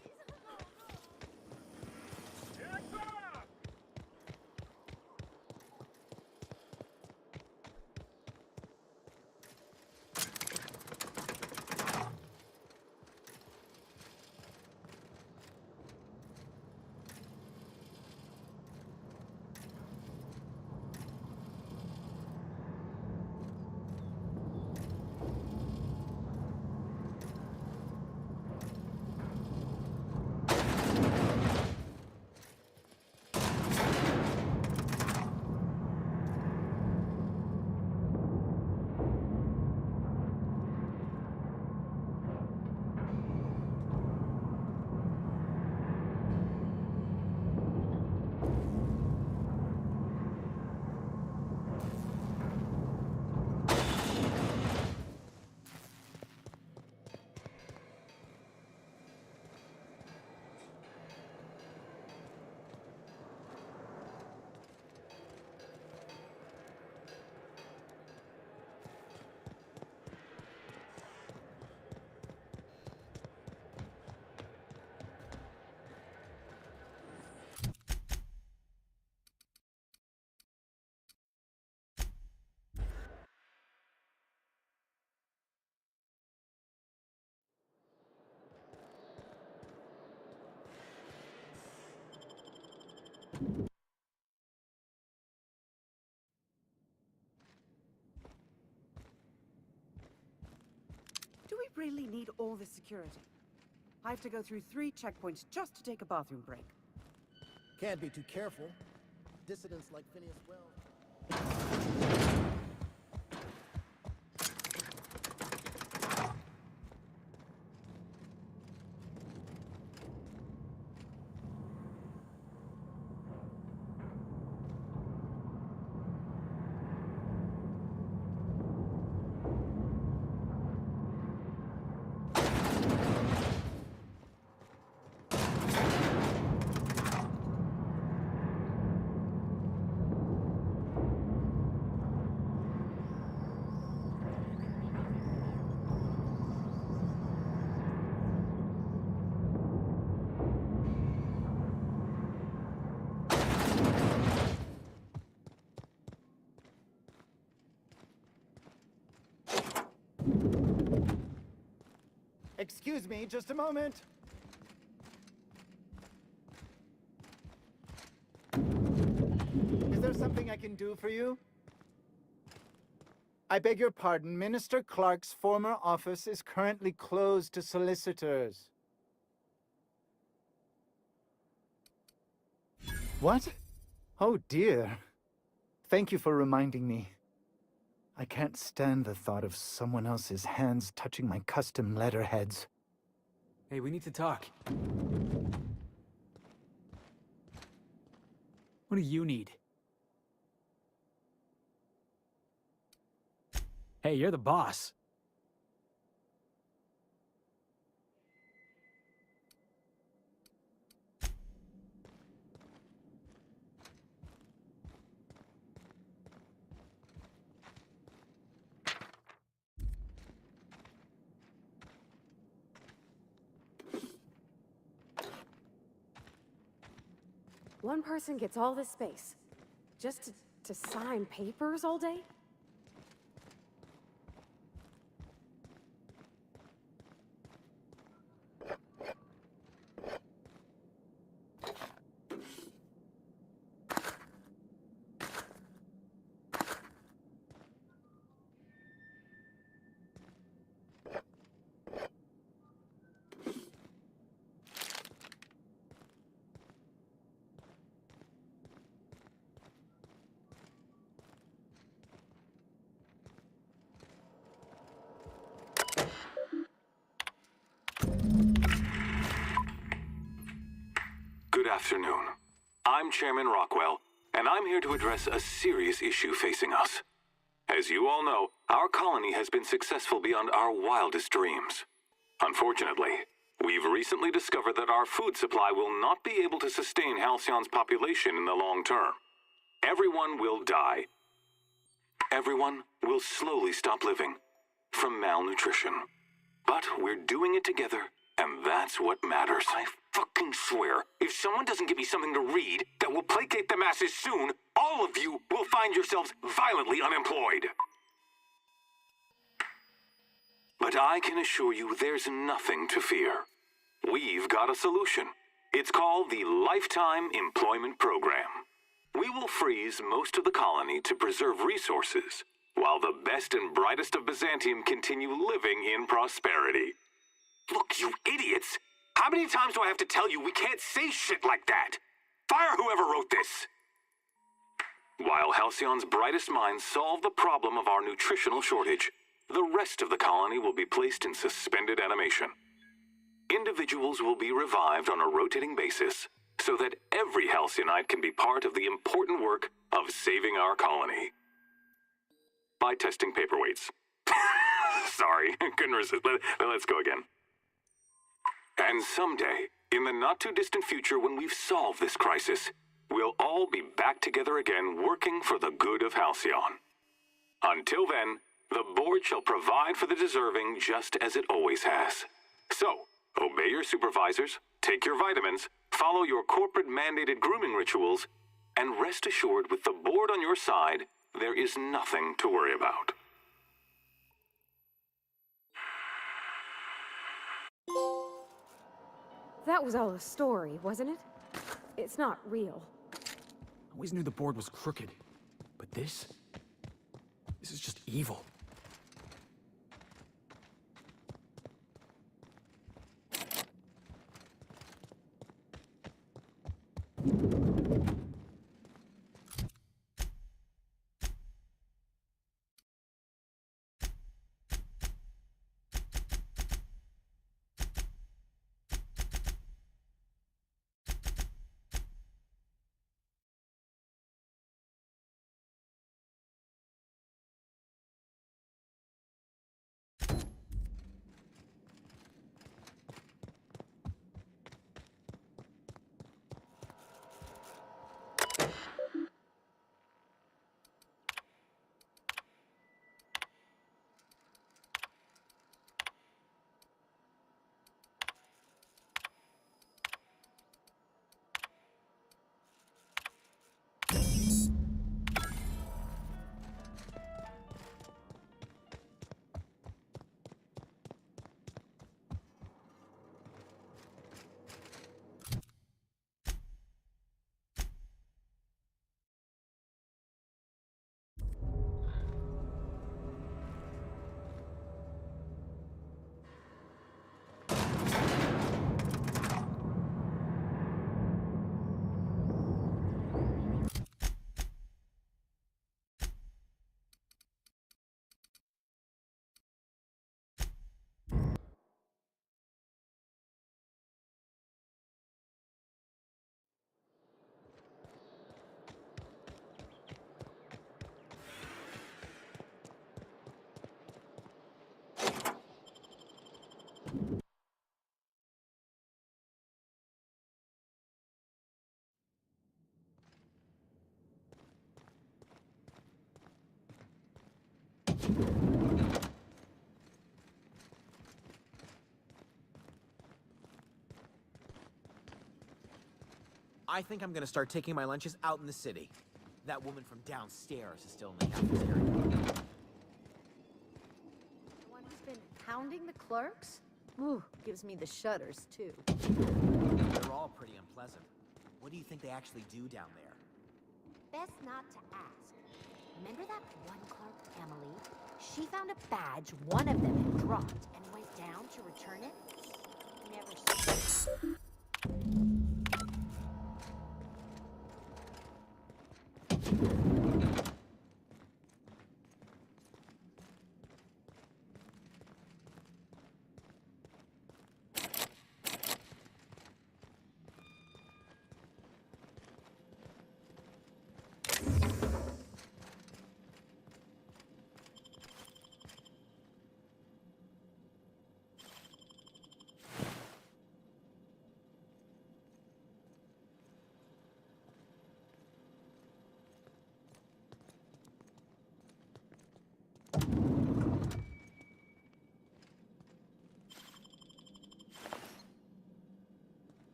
Do we really need all this security? I have to go through 3 checkpoints just to take a bathroom break. Can't be too careful. Dissidents like Phineas Wells. Excuse me, just a moment. Is there something I can do for you? I beg your pardon, Minister Clark's former office is currently closed to solicitors. What? Oh dear. Thank you for reminding me. I can't stand the thought of someone else's hands touching my custom letterheads. Hey, we need to talk. What do you need? Hey, you're the boss. One person gets all this space. Just to sign papers all day? Good afternoon. I'm Chairman Rockwell, and I'm here to address a serious issue facing us. As you all know, our colony has been successful beyond our wildest dreams. Unfortunately, we've recently discovered that our food supply will not be able to sustain Halcyon's population in the long term. Everyone will die. everyone will slowly stop living from malnutrition. But we're doing it together, and that's what matters. I fucking swear, if someone doesn't give me something to read that will placate the masses soon, all of you will find yourselves violently unemployed. But I can assure you there's nothing to fear. We've got a solution. It's called the Lifetime Employment Program. We will freeze most of the colony to preserve resources, while the best and brightest of Byzantium continue living in prosperity. Look, you idiots! How many times do I have to tell you we can't say shit like that? Fire whoever wrote this! While Halcyon's brightest minds solve the problem of our nutritional shortage, the rest of the colony will be placed in suspended animation. Individuals will be revived on a rotating basis so that every Halcyonite can be part of the important work of saving our colony. By testing paperweights. Sorry, couldn't resist. Let's go again. And someday, in the not-too-distant future when we've solved this crisis, we'll all be back together again working for the good of Halcyon. Until then, the board shall provide for the deserving just as it always has. So, obey your supervisors, take your vitamins, follow your corporate-mandated grooming rituals, and rest assured with the board on your side, there is nothing to worry about. That was all a story, wasn't it? It's not real. I always knew the board was crooked, but this is just evil. I think I'm gonna start taking my lunches out in the city. That woman from downstairs is still in the cafeteria. The one who's been hounding the clerks? Ooh, gives me the shudders, too. They're all pretty unpleasant. What do you think they actually do down there? Best not to ask. Remember that one clerk, Emily? She found a badge one of them had dropped and went down to return it? Never saw it.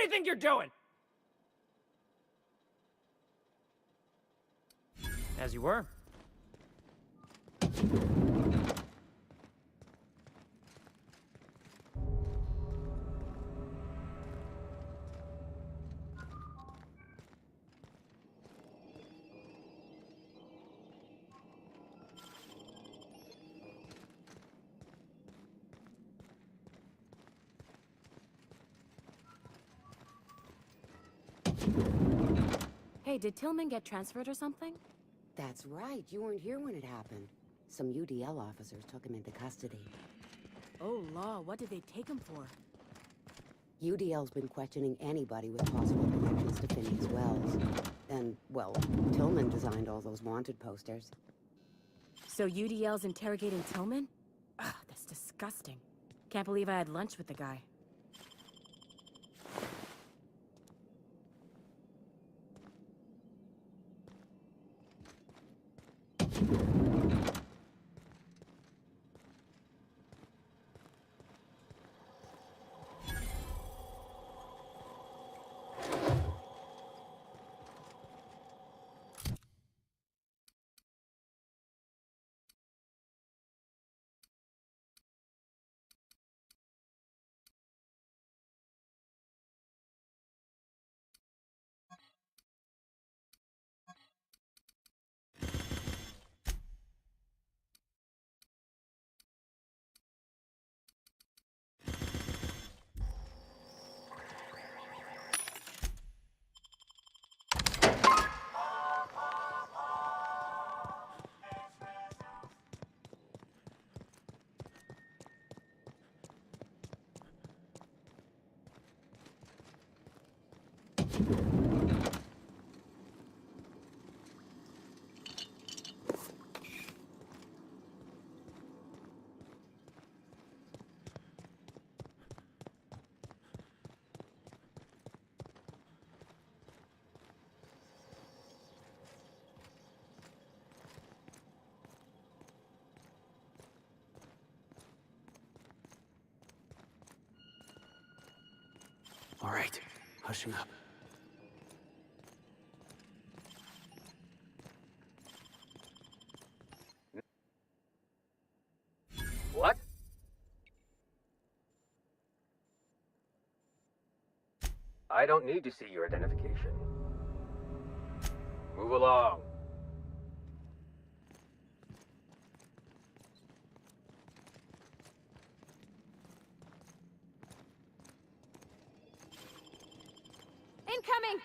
you think you're doing? As you were. Hey, did Tillman get transferred or something? That's right. You weren't here when it happened. Some UDL officers took him into custody. Oh, law, what did they take him for? UDL's been questioning anybody with possible connections to Phineas Wells. And, well, Tillman designed all those wanted posters. So UDL's interrogating Tillman? Ugh, that's disgusting. Can't believe I had lunch with the guy. All right, hushing up. What? I don't need to see your identification. Move along. Incoming!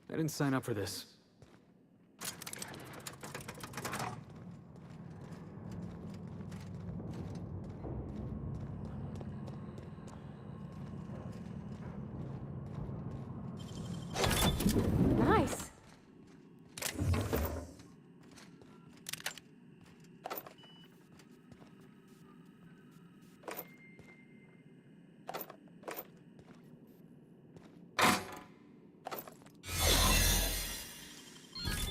I didn't sign up for this. Nice.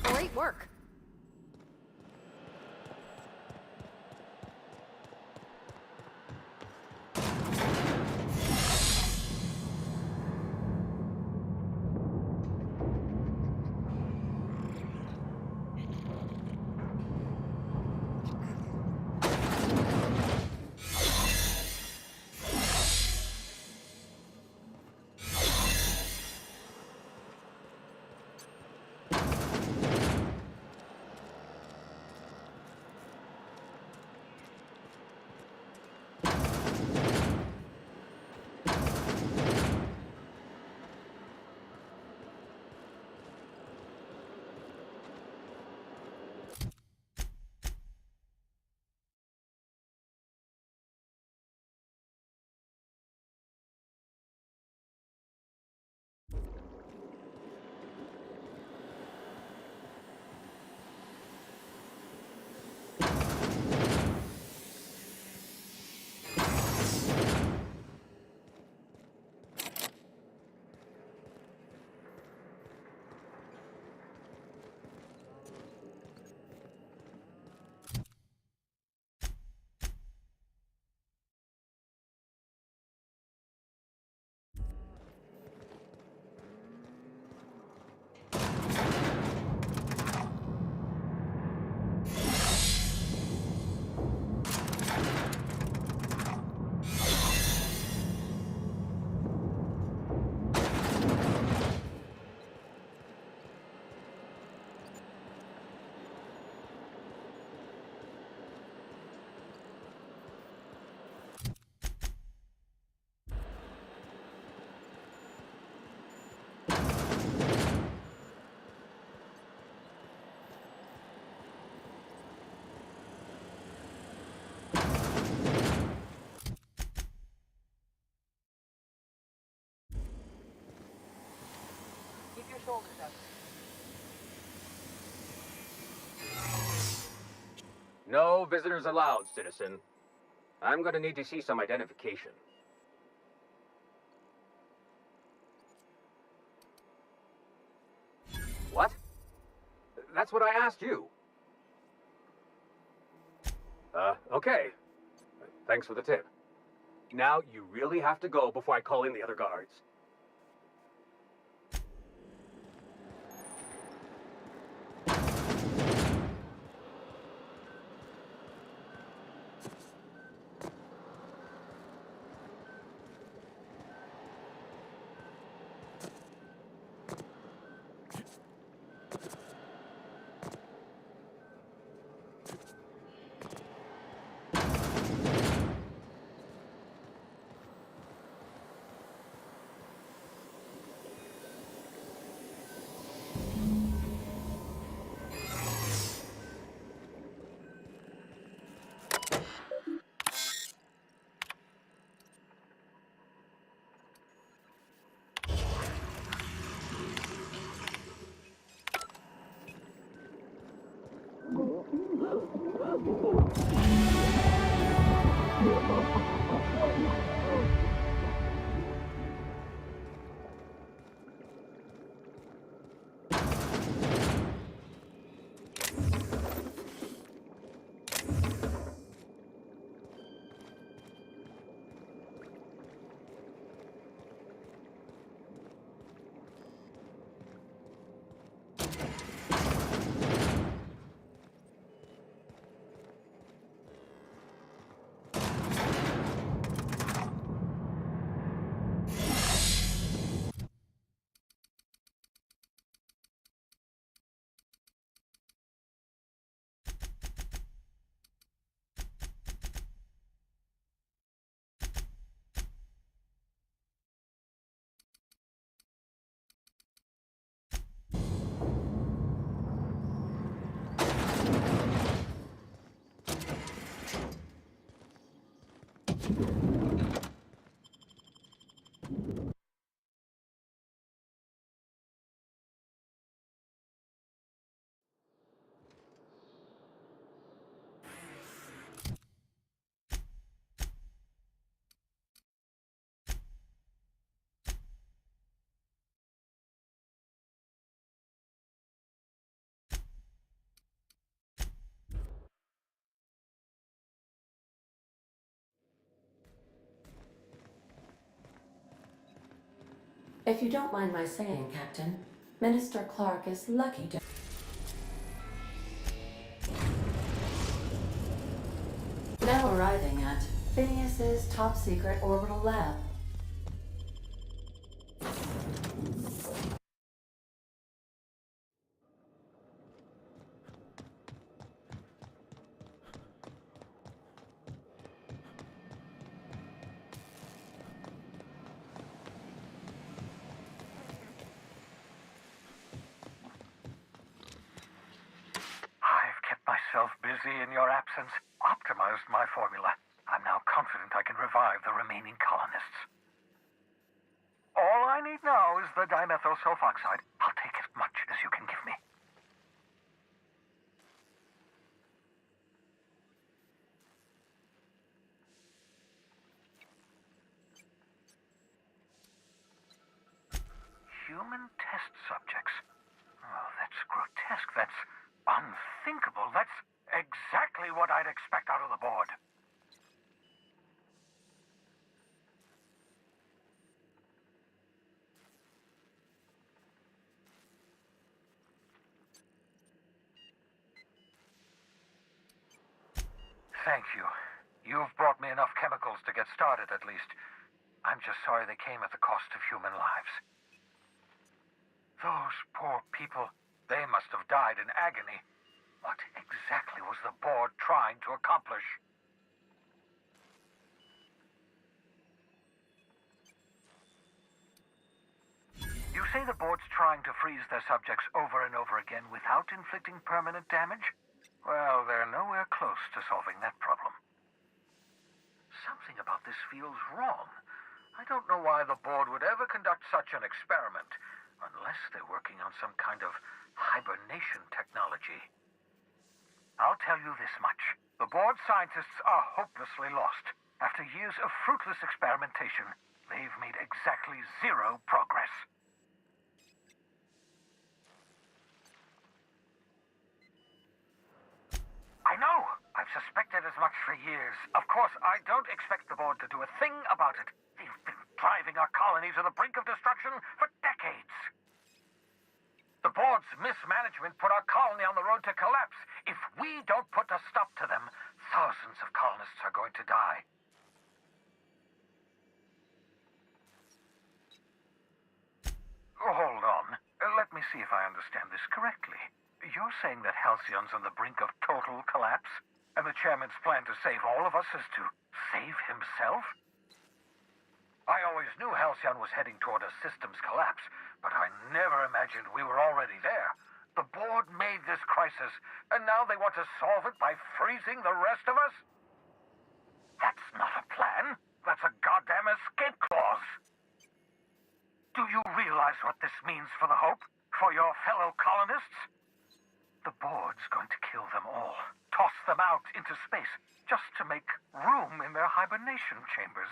Great work. Keep your shoulders up. No visitors allowed, citizen. I'm gonna need to see some identification. What? That's what I asked you. Okay. Thanks for the tip. Now you really have to go before I call in the other guards. If you don't mind my saying, Captain, Minister Clark is lucky to... Now arriving at Phineas's top-secret orbital lab. I've kept myself busy in your absence, optimized my formula. I'm now confident I can revive the remaining colonists. All I need now is the dimethyl sulfoxide. I'll take as much as you can give me. Human test subjects? Oh, that's grotesque. That's unthinkable. That's exactly what I'd expect out of the board. Thank you. You've brought me enough chemicals to get started, at least. I'm just sorry they came at the cost of human lives. Those poor people, they must have died in agony. What exactly was the board trying to accomplish? You say the board's trying to freeze their subjects over and over again without inflicting permanent damage? Well, they're nowhere close to solving that problem. Something about this feels wrong. I don't know why the board would ever conduct such an experiment, unless they're working on some kind of hibernation technology. I'll tell you this much. The board scientists are hopelessly lost. After years of fruitless experimentation, they've made exactly zero progress. I know! I've suspected as much for years. Of course, I don't expect the board to do a thing about it. They've been driving our colony to the brink of destruction for decades. The board's mismanagement put our colony on the road to collapse. If we don't put a stop to them, thousands of colonists are going to die. Hold on. Let me see if I understand this correctly. You're saying that Halcyon's on the brink of total collapse? And the chairman's plan to save all of us is to save himself? I always knew Halcyon was heading toward a systems collapse, but I never imagined we were already there. The board made this crisis, and now they want to solve it by freezing the rest of us? That's not a plan. That's a goddamn escape clause. Do you realize what this means for the Hope? For your fellow colonists? The board's going to kill them all. Toss them out into space, just to make room in their hibernation chambers.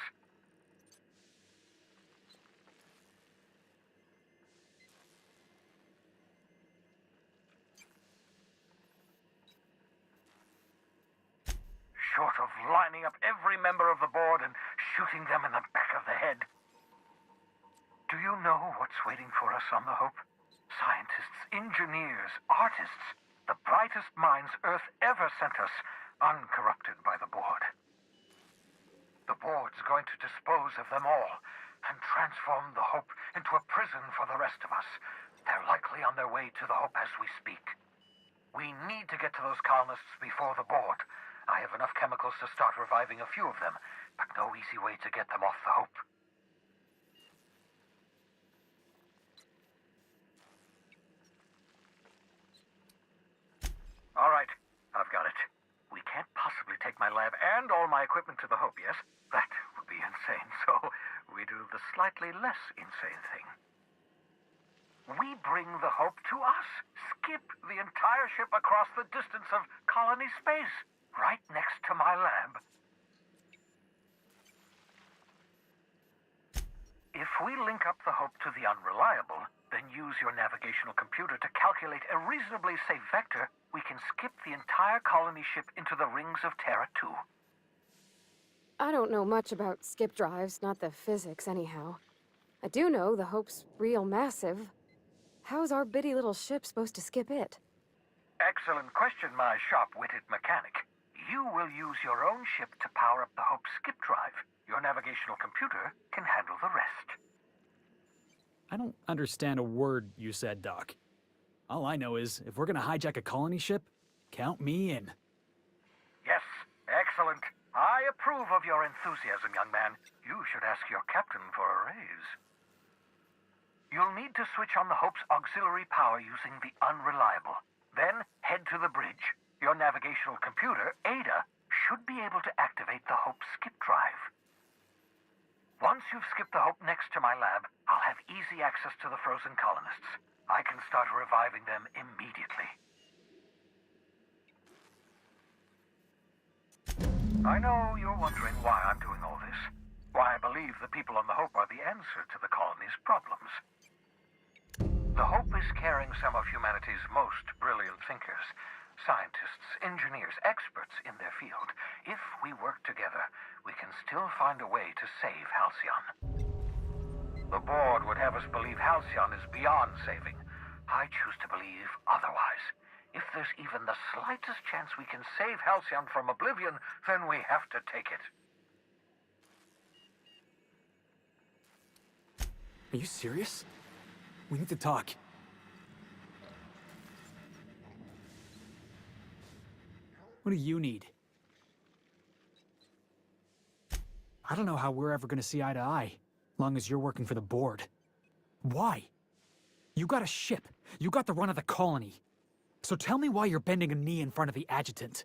Short of lining up every member of the board and shooting them in the back of the head. Do you know what's waiting for us on the Hope? Scientists, engineers, artists, the brightest minds Earth ever sent us, uncorrupted by the board. The board's going to dispose of them all and transform the Hope into a prison for the rest of us. They're likely on their way to the Hope as we speak. We need to get to those colonists before the board. I have enough chemicals to start reviving a few of them, but no easy way to get them off the Hope. All right, I've got it. We can't possibly take my lab and all my equipment to the Hope, yes? That insane, so we do the slightly less insane thing. We bring the Hope to us. Skip the entire ship across the distance of colony space, right next to my lab. If we link up the Hope to the Unreliable, then use your navigational computer to calculate a reasonably safe vector, we can skip the entire colony ship into the rings of Terra 2. I don't know much about skip drives, not the physics anyhow. I do know the Hope's real massive. How's our bitty little ship supposed to skip it? Excellent question, my sharp-witted mechanic. You will use your own ship to power up the Hope's skip drive. Your navigational computer can handle the rest. I don't understand a word you said, Doc. All I know is, if we're gonna hijack a colony ship, count me in. Yes, excellent. I approve of your enthusiasm, young man. You should ask your captain for a raise. You'll need to switch on the Hope's auxiliary power using the Unreliable. Then head to the bridge. Your navigational computer, Ada, should be able to activate the Hope's skip drive. Once you've skipped the Hope next to my lab, I'll have easy access to the frozen colonists. I can start reviving them immediately. I know you're wondering why I'm doing all this. Why I believe the people on the Hope are the answer to the colony's problems. The Hope is carrying some of humanity's most brilliant thinkers. Scientists, engineers, experts in their field. If we work together, we can still find a way to save Halcyon. The board would have us believe Halcyon is beyond saving. I choose to believe otherwise. If there's even the slightest chance we can save Halcyon from oblivion, then we have to take it. Are you serious? We need to talk. What do you need? I don't know how we're ever gonna see eye to eye, long as you're working for the board. Why? You got a ship. You got the run of the colony. So tell me why you're bending a knee in front of the adjutant.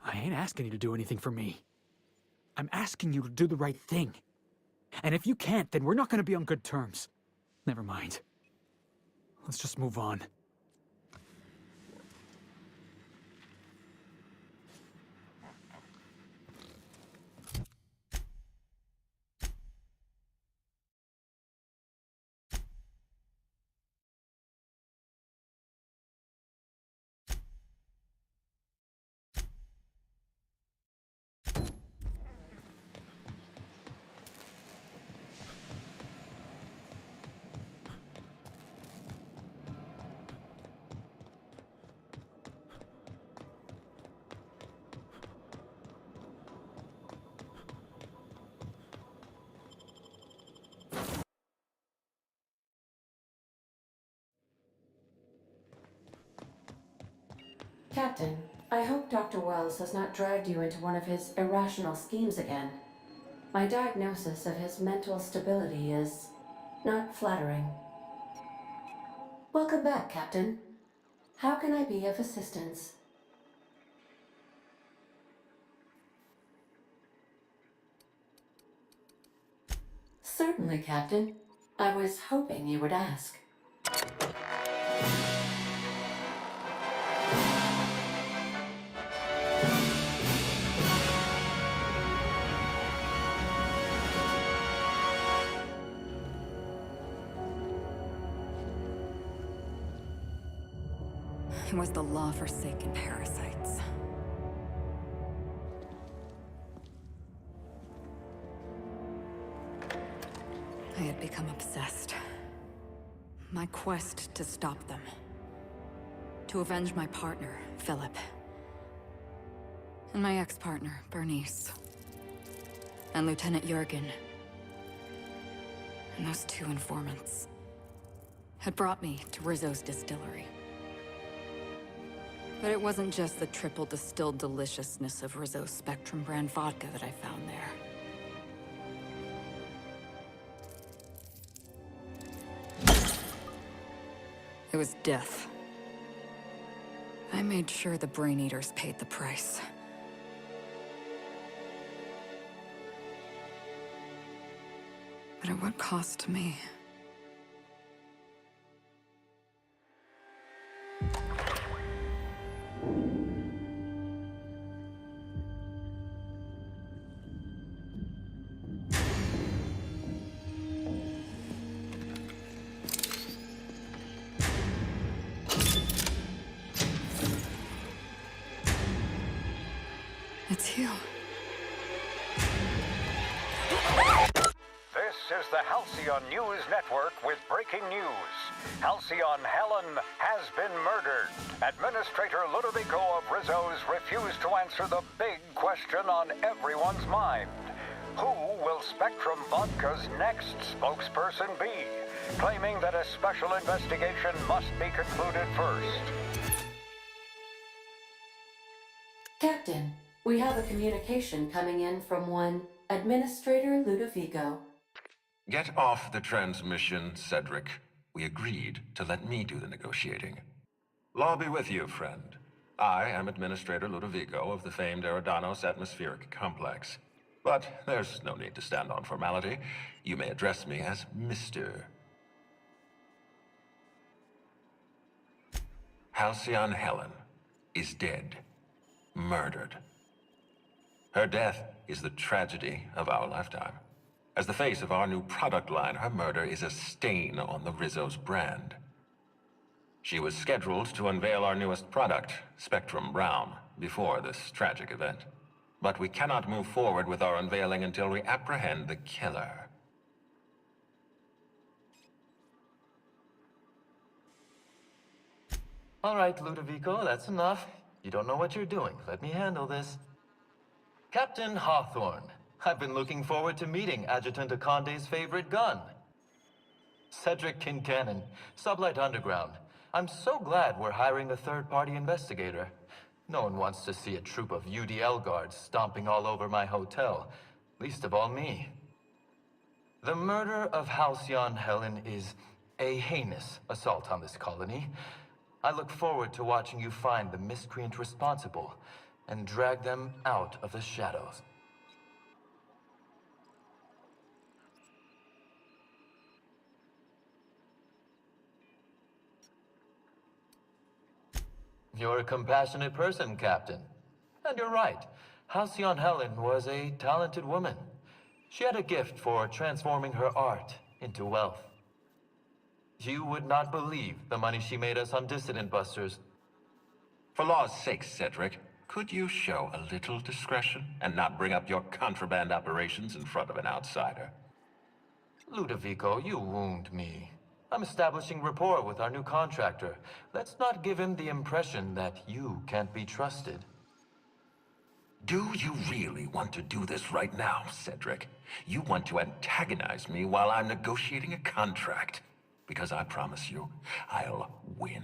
I ain't asking you to do anything for me. I'm asking you to do the right thing. And if you can't, then we're not gonna be on good terms. Never mind. Let's just move on. Captain, I hope Dr. Wells has not dragged you into one of his irrational schemes again. My diagnosis of his mental stability is not flattering. Welcome back, Captain. How can I be of assistance? Certainly, Captain. I was hoping you would ask. It was the law-forsaken parasites. I had become obsessed. My quest to stop them. To avenge my partner, Philip. And my ex-partner, Bernice. And Lieutenant Jurgen. And those two informants had brought me to Rizzo's distillery. But it wasn't just the triple distilled deliciousness of Rizzo's Spectrum brand vodka that I found there. It was death. I made sure the Brain Eaters paid the price. But at what cost to me? It's you. This is the Halcyon News Network with breaking news. Halcyon Helen has been murdered. Administrator Ludovico of Rizzo's refused to answer the big question on everyone's mind. Who will Spectrum Vodka's next spokesperson be? Claiming that a special investigation must be concluded first. Captain, we have a communication coming in from one Administrator Ludovico. Get off the transmission, Cedric. We agreed to let me do the negotiating. Law be with you, friend. I am Administrator Ludovico of the famed Eridanos Atmospheric Complex. But there's no need to stand on formality. You may address me as Mr. Halcyon Helen is dead. Murdered. Her death is the tragedy of our lifetime. As the face of our new product line, her murder is a stain on the Rizzo's brand. She was scheduled to unveil our newest product, Spectrum Brown, before this tragic event. But we cannot move forward with our unveiling until we apprehend the killer. All right, Ludovico, that's enough. You don't know what you're doing. Let me handle this. Captain Hawthorne, I've been looking forward to meeting Adjutant Akonde's favorite gun. Cedric Kincannon, Sublight Underground. I'm so glad we're hiring a third-party investigator. No one wants to see a troop of UDL guards stomping all over my hotel, least of all me. The murder of Halcyon Helen is a heinous assault on this colony. I look forward to watching you find the miscreant responsible and drag them out of the shadows. You're a compassionate person, Captain. And you're right. Halcyon Helen was a talented woman. She had a gift for transforming her art into wealth. You would not believe the money she made us on Dissident Busters. For law's sake, Cedric, could you show a little discretion and not bring up your contraband operations in front of an outsider? Ludovico, you wound me. I'm establishing rapport with our new contractor. Let's not give him the impression that you can't be trusted. Do you really want to do this right now, Cedric? You want to antagonize me while I'm negotiating a contract? Because I promise you, I'll win.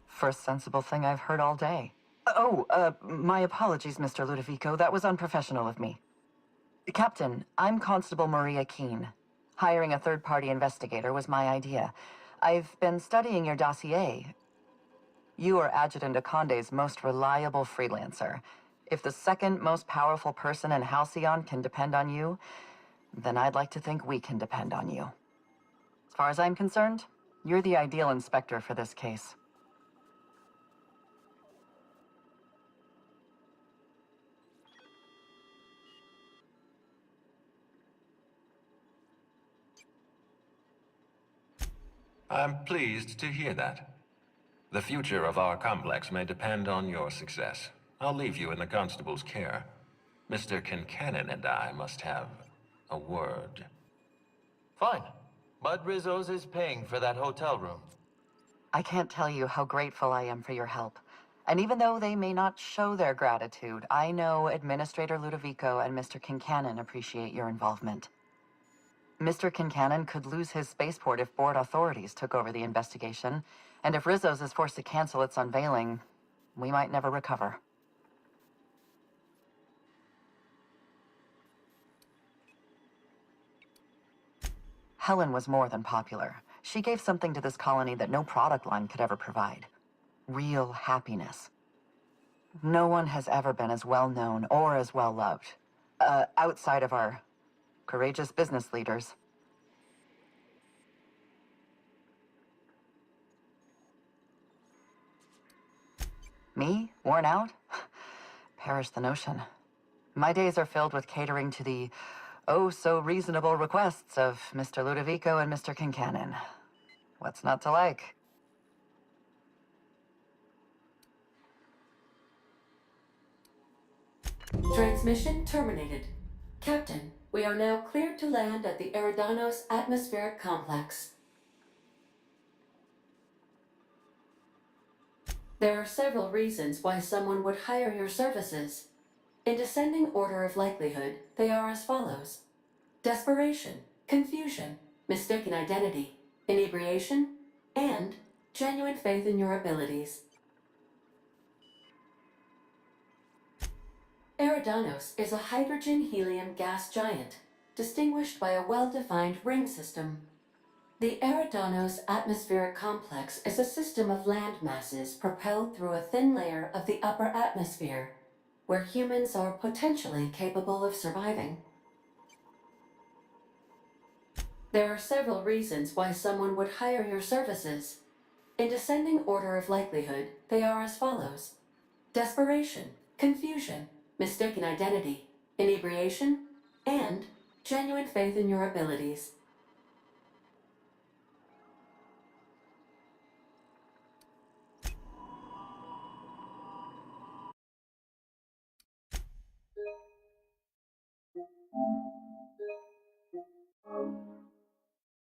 First sensible thing I've heard all day. My apologies, Mr. Ludovico. That was unprofessional of me. Captain, I'm Constable Maria Keene. Hiring a third-party investigator was my idea. I've been studying your dossier. You are Adjutant Akonde's most reliable freelancer. If the second most powerful person in Halcyon can depend on you, then I'd like to think we can depend on you. As far as I'm concerned, you're the ideal inspector for this case. I'm pleased to hear that. The future of our complex may depend on your success. I'll leave you in the constable's care. Mr. Kincannon and I must have a word. Fine. Bud Rizzo's is paying for that hotel room. I can't tell you how grateful I am for your help. And even though they may not show their gratitude, I know Administrator Ludovico and Mr. Kincannon appreciate your involvement. Mr. Kincannon could lose his spaceport if board authorities took over the investigation, and if Rizzo's is forced to cancel its unveiling, we might never recover. Helen was more than popular. She gave something to this colony that no product line could ever provide. Real happiness. No one has ever been as well known or as well loved. Outside of our courageous business leaders. Me? Worn out? Perish the notion. My days are filled with catering to the oh-so-reasonable requests of Mr. Ludovico and Mr. Kincannon. What's not to like? Transmission terminated. Captain, we are now cleared to land at the Eridanos Atmospheric Complex. There are several reasons why someone would hire your services. In descending order of likelihood, they are as follows: desperation, confusion, mistaken identity, inebriation, and genuine faith in your abilities. Eridanos is a hydrogen-helium gas giant, distinguished by a well-defined ring system. The Eridanos Atmospheric Complex is a system of land masses propelled through a thin layer of the upper atmosphere, where humans are potentially capable of surviving. There are several reasons why someone would hire your services. In descending order of likelihood, they are as follows: desperation, confusion, mistaken identity, inebriation, and genuine faith in your abilities.